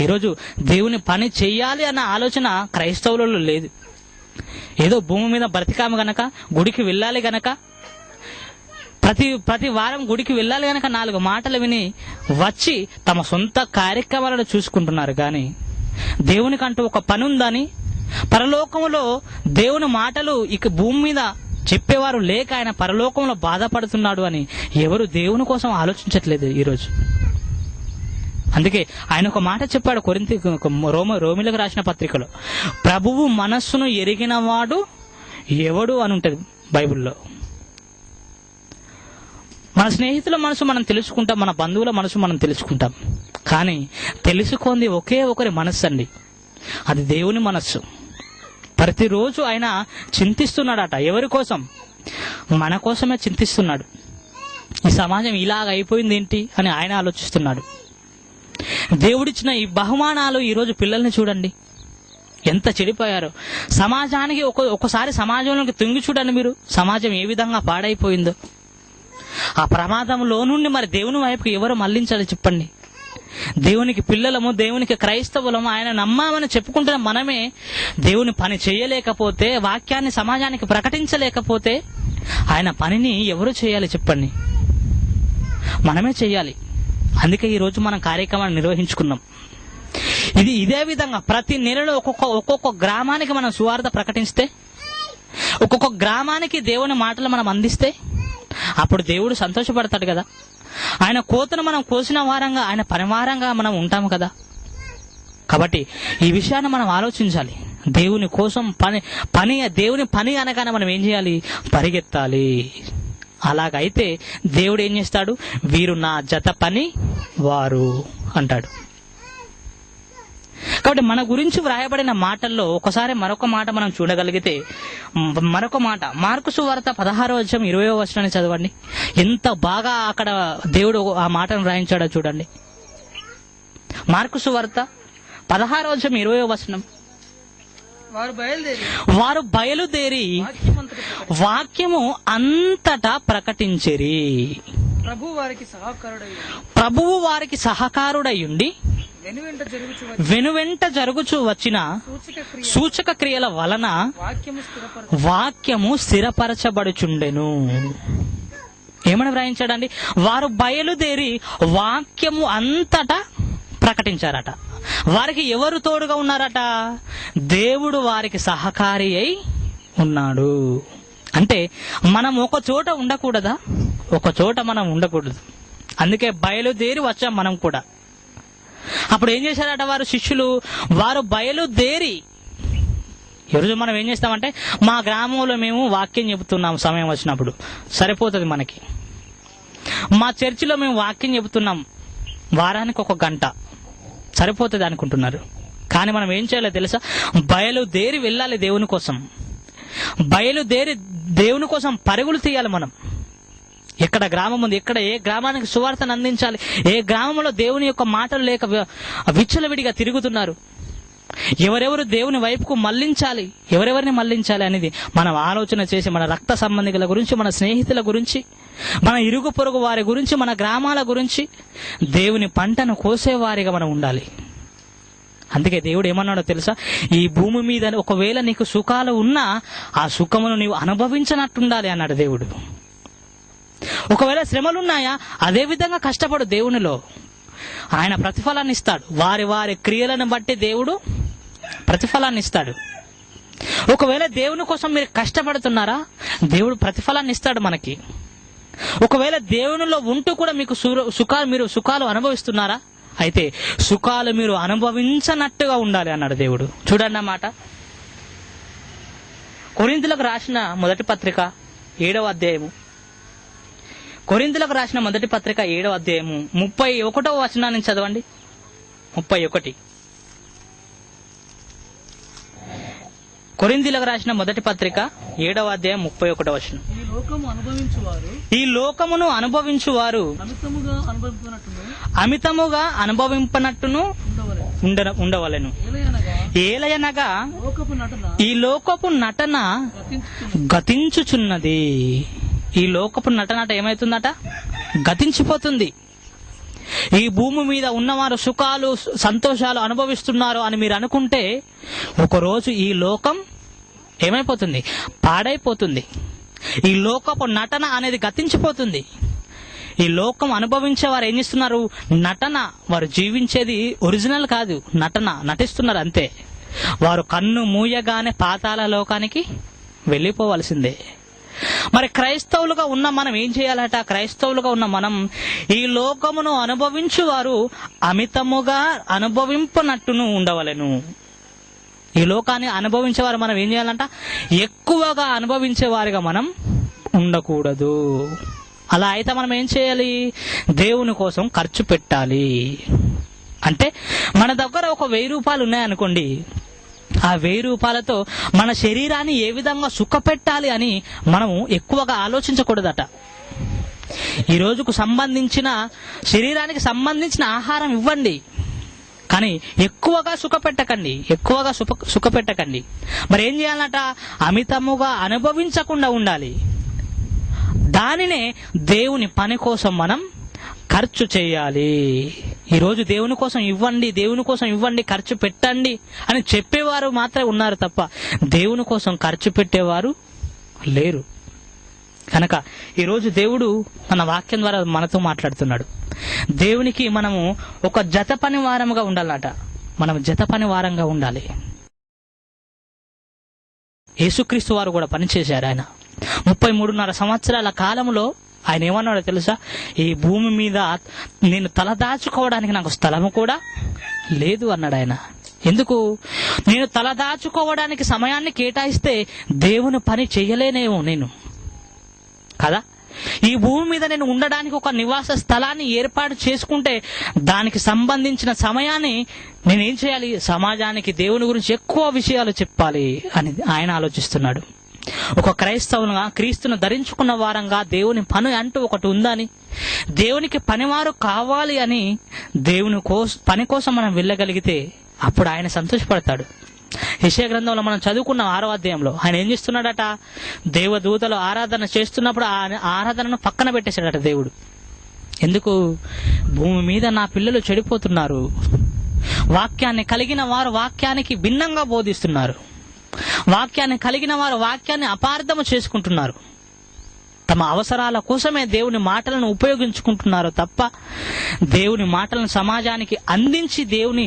ఈరోజు దేవుని పని చెయ్యాలి అన్న ఆలోచన క్రైస్తవులలో లేదు. ఏదో భూమి మీద బ్రతికాము గనక, గుడికి వెళ్ళాలి గనక, ప్రతి వారం గుడికి వెళ్ళాలి గనక 4 మాటలు విని వచ్చి తమ సొంత కార్యక్రమాలను చూసుకుంటున్నారు. కానీ దేవునికంటూ ఒక పని ఉందని, పరలోకములో దేవుని మాటలు ఇక భూమి మీద చెప్పేవారు లేక ఆయన పరలోకంలో బాధపడుతున్నాడు అని ఎవరు దేవుని కోసం ఆలోచించట్లేదు ఈరోజు. అందుకే ఆయన ఒక మాట చెప్పాడు రోమిలకు రాసిన పత్రికలో, ప్రభువు మనస్సును ఎరిగిన వాడు ఎవడు అని ఉంటుంది బైబిల్లో. మన స్నేహితుల మనసు మనం తెలుసుకుంటాం, మన బంధువుల మనసు మనం తెలుసుకుంటాం. కానీ తెలుసుకుంది ఒకే ఒకరి మనస్సు అండి, అది దేవుని మనస్సు. ప్రతిరోజు ఆయన చింతిస్తున్నాడట. ఎవరి కోసం? మన కోసమే చింతిస్తున్నాడు. ఈ సమాజం ఇలాగ అయిపోయింది ఏంటి అని ఆయన ఆలోచిస్తున్నాడు. దేవుడిచ్చిన ఈ బహుమానాలు ఈరోజు పిల్లల్ని చూడండి ఎంత చెడిపోయారో. సమాజానికి ఒకసారి సమాజంలోకి తుంగి చూడండి మీరు, సమాజం ఏ విధంగా పాడైపోయిందో. ఆ ప్రమాదంలో నుండి మరి దేవుని వైపుకి ఎవరు మళ్లించాలి చెప్పండి? దేవునికి పిల్లలము, దేవునికి క్రైస్తవులము, ఆయన నమ్మామని చెప్పుకుంటున్న మనమే దేవుని పని చేయలేకపోతే, వాక్యాన్ని సమాజానికి ప్రకటించలేకపోతే ఆయన పనిని ఎవరు చేయాలి చెప్పండి? మనమే చేయాలి. అందుకే ఈరోజు మనం కార్యక్రమాన్ని నిర్వహించుకున్నాం. ఇదే విధంగా ప్రతి నెలలో ఒక్కొక్క గ్రామానికి మనం సువార్త ప్రకటిస్తే, ఒక్కొక్క గ్రామానికి దేవుని మాటలు మనం అందిస్తే అప్పుడు దేవుడు సంతోషపడతాడు కదా. ఆయన కోతను మనం కోసిన వారంగా, ఆయన పనివారంగా మనం ఉంటాము కదా. కాబట్టి ఈ విషయాన్ని మనం ఆలోచించాలి. దేవుని కోసం దేవుని పని అనగానే మనం ఏం చేయాలి? పరిగెత్తాలి. అలాగైతే దేవుడు ఏం చేస్తాడు? వీరు నా జత పని వారు అంటాడు. కాబట్టి మన గురించి వ్రాయబడిన మాటల్లో ఒకసారి మరొక మాట మనం చూడగలిగితే, మరొక మాట మార్కు సువార్త 16వ అధ్యాయం 20వ వచనాన్ని చదవండి. ఎంత బాగా అక్కడ దేవుడు ఆ మాటను వ్రాయించాడో చూడండి. మార్కు సువార్త 16వ అధ్యాయం 20వ వచనం. వారు బయలుదేరి వాక్యము అంతటా ప్రకటించిరి. ప్రభువు వారికి సహకారుడయ్యుండి వెనువెంట జరుగుచు వచ్చిన సూచక క్రియల వలన వాక్యము స్థిరపరచబడుచుండెను. ఏమని వ్రాయించాడండి? వారు బయలుదేరి వాక్యము అంతటా ప్రకటించారట. వారికి ఎవరు తోడుగా ఉన్నారట? దేవుడు వారికి సహకారి అయి ఉన్నాడు. అంటే మనం ఒక చోట ఉండకూడదా? ఒక చోట మనం ఉండకూడదు. అందుకే బయలుదేరి వచ్చాం మనం కూడా. అప్పుడు ఏం చేశారట వారు శిష్యులు? వారు బయలుదేరి, ఈరోజు మనం ఏం చేస్తామంటే మా గ్రామంలో మేము వాక్యం చెబుతున్నాం, సమయం వచ్చినప్పుడు సరిపోతుంది మనకి. మా చర్చిలో మేము వాక్యం చెబుతున్నాం, వారానికి 1 గంట సరిపోతుంది అనుకుంటున్నారు. కానీ మనం ఏం చేయాలో తెలుసా? బయలుదేరి వెళ్ళాలి దేవుని కోసం. బయలుదేరి దేవుని కోసం పరుగులు తీయాలి మనం. ఎక్కడ గ్రామం ఉంది, ఏ గ్రామానికి సువార్తను అందించాలి, ఏ గ్రామంలో దేవుని యొక్క మాటలు లేక విచ్చలవిడిగా తిరుగుతున్నారు, ఎవరెవరు దేవుని వైపుకు మళ్లించాలి, ఎవరెవరిని మళ్లించాలి అనేది మనం ఆలోచన చేసి, మన రక్త సంబంధికుల గురించి, మన స్నేహితుల గురించి, మన ఇరుగు పొరుగు వారి గురించి, మన గ్రామాల గురించి దేవుని పంటను కోసేవారిగా మనం ఉండాలి. అందుకే దేవుడు ఏమన్నాడో తెలుసా? ఈ భూమి మీద ఒకవేళ నీకు సుఖాలు ఉన్నా ఆ సుఖమును నీవు అనుభవించనట్టుండాలి అన్నాడు దేవుడు. ఒకవేళ శ్రమలున్నాయా, అదే విధంగా కష్టపడు దేవునిలో. ఆయన ప్రతిఫలాన్ని ఇస్తాడు. వారి వారి క్రియలను బట్టి దేవుడు ప్రతిఫలాన్ని ఇస్తాడు. ఒకవేళ దేవుని కోసం మీరు కష్టపడుతున్నారా, దేవుడు ప్రతిఫలాన్ని ఇస్తాడు మనకి. ఒకవేళ దేవునిలో ఉంటూ కూడా మీకు మీరు సుఖాలు అనుభవిస్తున్నారా, అయితే సుఖాలు మీరు అనుభవించనట్టుగా ఉండాలి అన్నాడు దేవుడు. చూడండి అన్నమాట. కొరింథీయులకు రాసిన మొదటి పత్రిక 7వ అధ్యాయము. కొరింథీయులకు రాసిన మొదటి పత్రిక 7వ అధ్యాయము 31వ వచనాన్ని చదవండి. 31. కొరింథీయులకు రాసిన మొదటి పత్రిక 7వ అధ్యాయం 31వ వచనం. ఈ లోకమును అనుభవించువారు అమితముగా అనుభవింపనట్టును ఉండవలెను. ఏలయనగా ఈ లోకపు నటన గతించుచున్నది. ఈ లోకపు నటనట ఏమైతుందట? గతించిపోతుంది. ఈ భూమి మీద ఉన్నవారు సుఖాలు సంతోషాలు అనుభవిస్తున్నారు అని మీరు అనుకుంటే ఒకరోజు ఈ లోకం ఏమైపోతుంది? పాడైపోతుంది. ఈ లోకపు నటన అనేది గతించిపోతుంది. ఈ లోకం అనుభవించే వారు ఏం చేస్తున్నారు? నటన. వారు జీవించేది ఒరిజినల్ కాదు, నటన, నటిస్తున్నారు అంతే. వారు కన్ను మూయగానే పాతాళ లోకానికి వెళ్ళిపోవలసిందే. మరి క్రైస్తవులుగా ఉన్న మనం ఏం చేయాలట? క్రైస్తవులుగా ఉన్న మనం ఈ లోకమును అనుభవించు వారు అమితముగా అనుభవింపనట్టును ఉండవలెను. ఈ లోకాన్ని అనుభవించేవారు మనం ఏం చేయాలంట? ఎక్కువగా అనుభవించే వారిగా మనం ఉండకూడదు. అలా అయితే మనం ఏం చేయాలి? దేవుని కోసం ఖర్చు పెట్టాలి. అంటే మన దగ్గర ఒక 1000 రూపాయలు ఉన్నాయనుకోండి, ఆ 1000 రూపాయలతో మన శరీరాన్ని ఏ విధంగా సుఖపెట్టాలి అని మనము ఎక్కువగా ఆలోచించకూడదట. ఈ రోజుకు సంబంధించిన శరీరానికి సంబంధించిన ఆహారం ఇవ్వండి, కానీ ఎక్కువగా సుఖపెట్టకండి. మరి ఏం చేయాలట? అమితముగా అనుభవించకుండా ఉండాలి. దానినే దేవుని పని కోసం మనం ఖర్చు చేయాలి. ఈరోజు దేవుని కోసం ఇవ్వండి, ఖర్చు పెట్టండి అని చెప్పేవారు మాత్రమే ఉన్నారు తప్ప దేవుని కోసం ఖర్చు పెట్టేవారు లేరు. కనుక ఈరోజు దేవుడు మన వాక్యం ద్వారా మనతో మాట్లాడుతున్నాడు. దేవునికి మనము ఒక జత పని వారముగా ఉండాలట. మనం జత పని వారంగా ఉండాలి. యేసుక్రీస్తు వారు కూడా పనిచేశారు. ఆయన 33.5 సంవత్సరాల కాలంలో ఆయన ఏమన్నాడో తెలుసా? ఈ భూమి మీద నేను తలదాచుకోవడానికి నాకు స్థలము కూడా లేదు అన్నాడు ఆయన. ఎందుకు? నేను తలదాచుకోవడానికి సమయాన్ని కేటాయిస్తే దేవుని పని చేయలేనేమో నేను కదా. ఈ భూమి మీద నేను ఉండడానికి ఒక నివాస స్థలాన్ని ఏర్పాటు చేసుకుంటే దానికి సంబంధించిన సమయాన్ని నేనేం చేయాలి? సమాజానికి దేవుని గురించి ఎక్కువ విషయాలు చెప్పాలి అని ఆయన ఆలోచిస్తున్నాడు. ఒక క్రైస్తవులుగా, క్రీస్తును ధరించుకున్న వారంగా దేవుని పని అంటూ ఒకటి ఉందని, దేవునికి పనివారు కావాలి అని దేవుని పని కోసం మనం వెళ్ళగలిగితే అప్పుడు ఆయన సంతోషపడతాడు. యెషయా గ్రంథంలో మనం చదువుకున్న 6వ అధ్యాయంలో ఆయన ఏం చేస్తున్నాడట? దేవదూతలు ఆరాధన చేస్తున్నప్పుడు ఆ ఆరాధనను పక్కన పెట్టేశాడట దేవుడు. ఎందుకు? భూమి మీద నా పిల్లలు చెడిపోతున్నారు, వాక్యాన్ని కలిగిన వారు వాక్యానికి భిన్నంగా బోధిస్తున్నారు, వాక్యాన్ని కలిగిన వారు వాక్యాన్ని అపార్థము చేసుకుంటున్నారు, తమ అవసరాల కోసమే దేవుని మాటలను ఉపయోగించుకుంటున్నారు తప్ప దేవుని మాటలను సమాజానికి అందించి దేవుని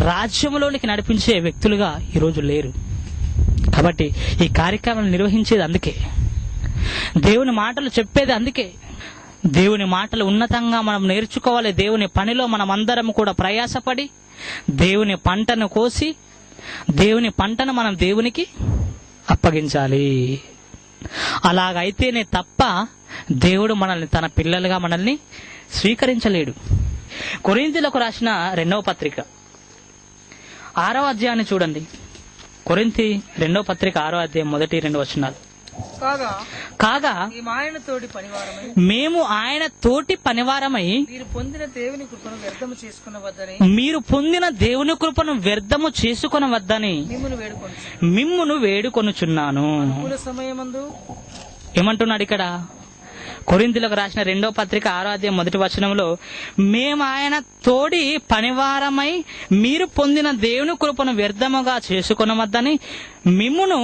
రాజ్యంలోనికి నడిపించే వ్యక్తులుగా ఈరోజు లేరు. కాబట్టి ఈ కార్యక్రమం నిర్వహించేది అందుకే, దేవుని మాటలు చెప్పేది అందుకే. దేవుని మాటలు ఉన్నతంగా మనం నేర్చుకోవాలి. దేవుని పనిలో మనం అందరం కూడా ప్రయాసపడి దేవుని పంటను కోసి దేవుని పంటను మనం దేవునికి అప్పగించాలి. అలాగైతేనే తప్ప దేవుడు మనల్ని తన పిల్లలుగా మనల్ని స్వీకరించలేడు. కొరింథీయులకు రాసిన 2వ పత్రిక 6వ అధ్యాయాన్ని చూడండి. కొరింథీ 2వ పత్రిక 6వ అధ్యాయం 1-2 వచనాలు. కాగా మేము ఆయన తోటి పనివారమై మీరు పొందిన దేవుని కృపను వ్యర్థము చేసుకొనవద్దని మిమ్మును వేడుకొనుచున్నాను. ఏమంటున్నాడు ఇక్కడ? కొరింథీయులకు రాసిన 2వ పత్రిక 6వ అధ్యాయం 1వ వచనంలో మేము ఆయన తోడి పనివారమై మీరు పొందిన దేవుని కృపను వ్యర్థముగా చేసుకొనవద్దని మిమ్మును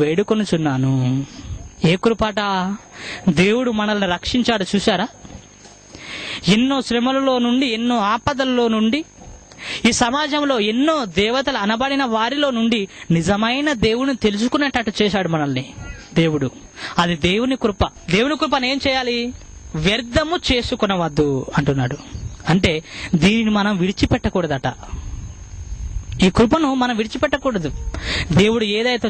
వేడుకొనుచున్నాను. ఏ కృపట? దేవుడు మనల్ని రక్షించాడు. చూశారా? ఎన్నో శ్రమలలో నుండి, ఎన్నో ఆపదల్లో నుండి, ఈ సమాజంలో ఎన్నో దేవతలు అనబడిన వారిలో నుండి నిజమైన దేవుని తెలుసుకునేటట్టు చేశాడు మనల్ని దేవుడు. అది దేవుని కృప. దేవుని కృపను ఏం చేయాలి? వ్యర్థము చేసుకొనవద్దు అంటున్నాడు. అంటే దీనిని మనం విడిచిపెట్టకూడదట. ఈ కృపను మనం విడిచిపెట్టకూడదు. దేవుడు ఏదైతే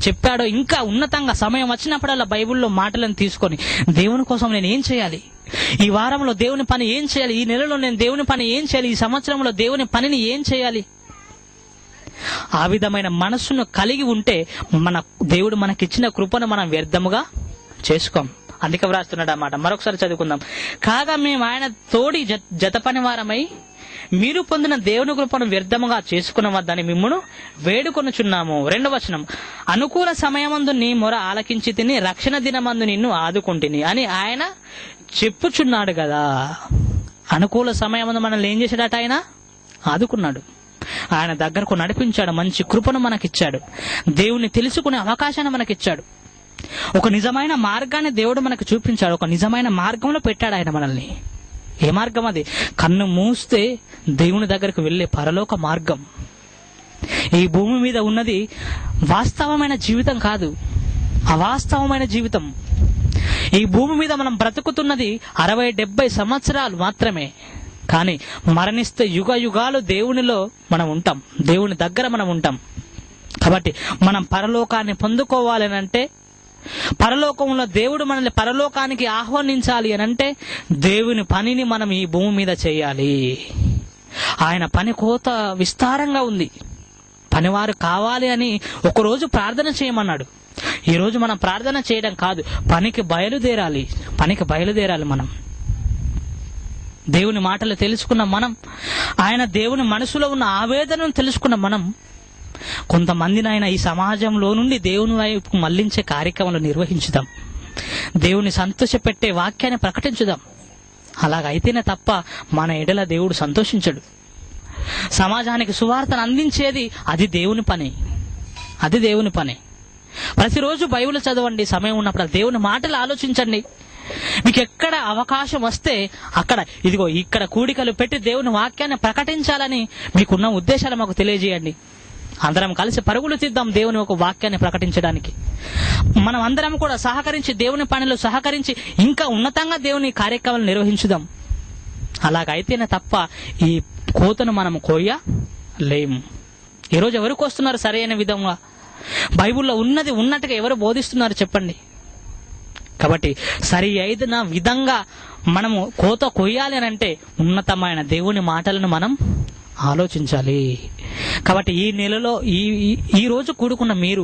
చెప్పాడో ఇంకా ఉన్నతంగా సమయం వచ్చినప్పుడల్లా బైబిల్లో మాటలను తీసుకొని దేవుని కోసం నేను ఏం చేయాలి, ఈ వారంలో దేవుని పని ఏం చేయాలి, ఈ నెలలో నేను దేవుని పని ఏం చేయాలి, ఈ సంవత్సరంలో దేవుని పనిని ఏం చేయాలి, ఆ విధమైన మనస్సును కలిగి ఉంటే మన దేవుడు మనకిచ్చిన కృపను మనం వ్యర్థముగా చేసుకోం. అందుకే వ్రాస్తున్నాడు అన్నమాట. మరొకసారి చదువుకుందాం. కాగా మేము ఆయన తోడి జత పని వారమై మీరు పొందిన దేవుని కృపను వ్యర్థముగా చేసుకునవద్దని మిమ్మును వేడుకొనుచున్నాము. 2వ వచనం, అనుకూల సమయమందు నీ మొర ఆలకించి తిని రక్షణ దినమందు నిన్ను ఆదుకుంటుని అని ఆయన చెప్పుచున్నాడు కదా. అనుకూల సమయమందు మనల్ని ఏం చేశాడట? ఆయన ఆదుకున్నాడు, ఆయన దగ్గరకు నడిపించాడు, మంచి కృపను మనకిచ్చాడు, దేవుణ్ణి తెలుసుకునే అవకాశాన్ని మనకిచ్చాడు, ఒక నిజమైన మార్గాన్ని దేవుడు మనకు చూపించాడు, ఒక నిజమైన మార్గంలో పెట్టాడు ఆయన మనల్ని. ఏ మార్గం అది? కన్ను మూస్తే దేవుని దగ్గరకు వెళ్ళే పరలోక మార్గం. ఈ భూమి మీద ఉన్నది వాస్తవమైన జీవితం కాదు, అవాస్తవమైన జీవితం. ఈ భూమి మీద మనం బ్రతుకుతున్నది 60-70 సంవత్సరాలు మాత్రమే. కానీ మరణిస్తే యుగ యుగాలు దేవునిలో మనం ఉంటాం, దేవుని దగ్గర మనం ఉంటాం. కాబట్టి మనం పరలోకాన్ని పొందుకోవాలి అంటే, పరలోకంలో దేవుడు మనల్ని పరలోకానికి ఆహ్వానించాలి అని అంటే, దేవుని పనిని మనం ఈ భూమి మీద చేయాలి. ఆయన పని కోత విస్తారంగా ఉంది. పనివారు కావాలి అని ఒకరోజు ప్రార్థన చేయమన్నాడు. ఈరోజు మనం ప్రార్థన చేయడం కాదు, పనికి బయలుదేరాలి మనం. దేవుని మాటలు తెలుసుకున్న మనం, ఆయన దేవుని మనసులో ఉన్న ఆవేదనను తెలుసుకున్న మనం, కొంతమందిని ఆయన ఈ సమాజంలో నుండి దేవుని వైపు మళ్లించే కార్యక్రమాలు నిర్వహించుదాం. దేవుని సంతోషపెట్టే వాక్యాన్ని ప్రకటించుదాం. అలాగైతేనే తప్ప మన ఎడల దేవుడు సంతోషించడు. సమాజానికి సువార్తను అందించేది అది దేవుని పని. ప్రతిరోజు బైబిల్ చదవండి, సమయం ఉన్నప్పుడు దేవుని మాటలు ఆలోచించండి. మీకు ఎక్కడ అవకాశం వస్తే అక్కడ ఇక్కడ కూడికలు పెట్టి దేవుని వాక్యాన్ని ప్రకటించాలని మీకున్న ఉద్దేశాలు మాకు తెలియజేయండి. అందరం కలిసి పరుగులు తీద్దాం దేవుని ఒక వాక్యాన్ని ప్రకటించడానికి. మనం అందరం కూడా సహకరించి, దేవుని పనిలో సహకరించి ఇంకా ఉన్నతంగా దేవుని కార్యక్రమాలు నిర్వహించుదాం. అలాగైతేనే తప్ప ఈ కోతను మనం కోయలేము. ఈరోజు ఎవరికి వస్తున్నారు సరైన విధంగా? బైబిల్లో ఉన్నది ఉన్నట్టుగా ఎవరు బోధిస్తున్నారు చెప్పండి? కాబట్టి సరి అయిన విధంగా మనము కోత కొయ్యాలి అని అంటే ఉన్నతమైన దేవుని మాటలను మనం ఆలోచించాలి. కాబట్టి ఈ నెలలో ఈ రోజు కూడుకున్న మీరు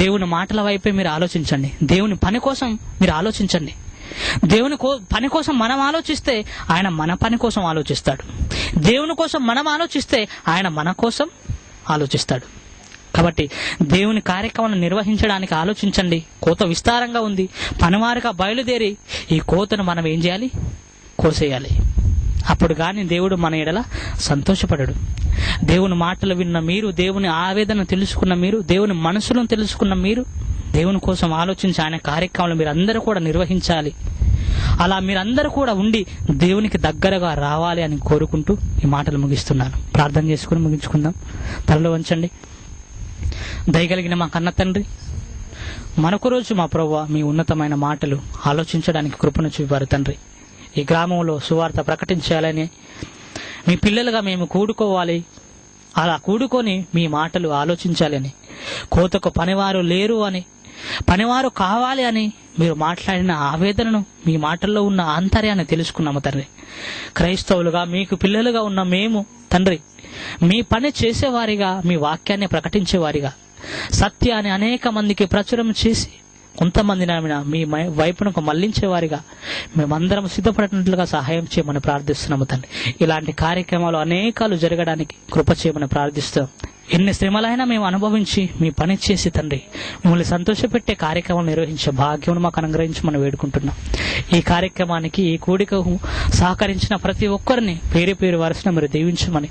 దేవుని మాటల వైపే మీరు ఆలోచించండి. దేవుని పని కోసం మీరు ఆలోచించండి. దేవుని పని కోసం మనం ఆలోచిస్తే ఆయన మన పని కోసం ఆలోచిస్తాడు. దేవుని కోసం మనం ఆలోచిస్తే ఆయన మన కోసం ఆలోచిస్తాడు. కాబట్టి దేవుని కార్యక్రమాలను నిర్వహించడానికి ఆలోచించండి. కోత విస్తారంగా ఉంది. పనివారుగా బయలుదేరి ఈ కోతను మనం ఏం చేయాలి? కోసేయాలి. అప్పుడు కానీ దేవుడు మన ఎడల సంతోషపడడు. దేవుని మాటలు విన్న మీరు, దేవుని ఆవేదన తెలుసుకున్న మీరు, దేవుని మనసులను తెలుసుకున్న మీరు, దేవుని కోసం ఆలోచించి ఆయన కార్యక్రమాలు మీరందరూ కూడా నిర్వహించాలి. అలా మీరందరూ కూడా ఉండి దేవునికి దగ్గరగా రావాలి అని కోరుకుంటూ ఈ మాటలు ముగిస్తున్నాను. ప్రార్థన చేసుకుని ముగించుకుందాం. తలలో వంచండి. దయగలిగిన మా కన్న తండ్రి, మరొక రోజు మా ప్రభువా మీ ఉన్నతమైన మాటలు ఆలోచించడానికి కృపను చూపారు తండ్రి. ఈ గ్రామంలో సువార్త ప్రకటించాలని, మీ పిల్లలుగా మేము కూడుకోవాలి, అలా కూడుకొని మీ మాటలు ఆలోచించాలని, కోతకు పనివారు లేరు అని, పనివారు కావాలి అని మీరు మాట్లాడిన ఆవేదనను, మీ మాటల్లో ఉన్న ఆంతర్యాన్ని తెలుసుకున్నాము తండ్రి. క్రైస్తవులుగా మీకు పిల్లలుగా ఉన్న మేము తండ్రి, మీ పని చేసేవారిగా, మీ వాక్యాన్ని ప్రకటించేవారిగా, సత్యాన్ని అనేక మందికి ప్రచురం చేసి కొంతమంది మీ వైపునకు మళ్లించేవారిగా మేమందరం సిద్ధపడినట్లుగా సహాయం చేయమని ప్రార్థిస్తున్నాము తండ్రి. ఇలాంటి కార్యక్రమాలు అనేకాలు జరగడానికి కృప చేయమని ప్రార్థిస్తాం. ఎన్ని శ్రమలైనా మేము అనుభవించి మీ పని చేసి తండ్రి మిమ్మల్ని సంతోషపెట్టే కార్యక్రమాలు నిర్వహించే భాగ్యం మాకు అనుగ్రహించమని వేడుకుంటున్నాం. ఈ కార్యక్రమానికి, ఈ కూడికకు సహకరించిన ప్రతి ఒక్కరిని పేరు పేరు వరుసన మీరు దీవించమని,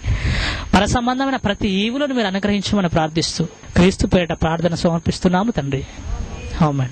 పర సంబంధమైన ప్రతి ఈవులను మీరు అనుగ్రహించమని ప్రార్థిస్తూ క్రీస్తు పేరిట ప్రార్థన సమర్పిస్తున్నాము తండ్రి. ఆమేన్.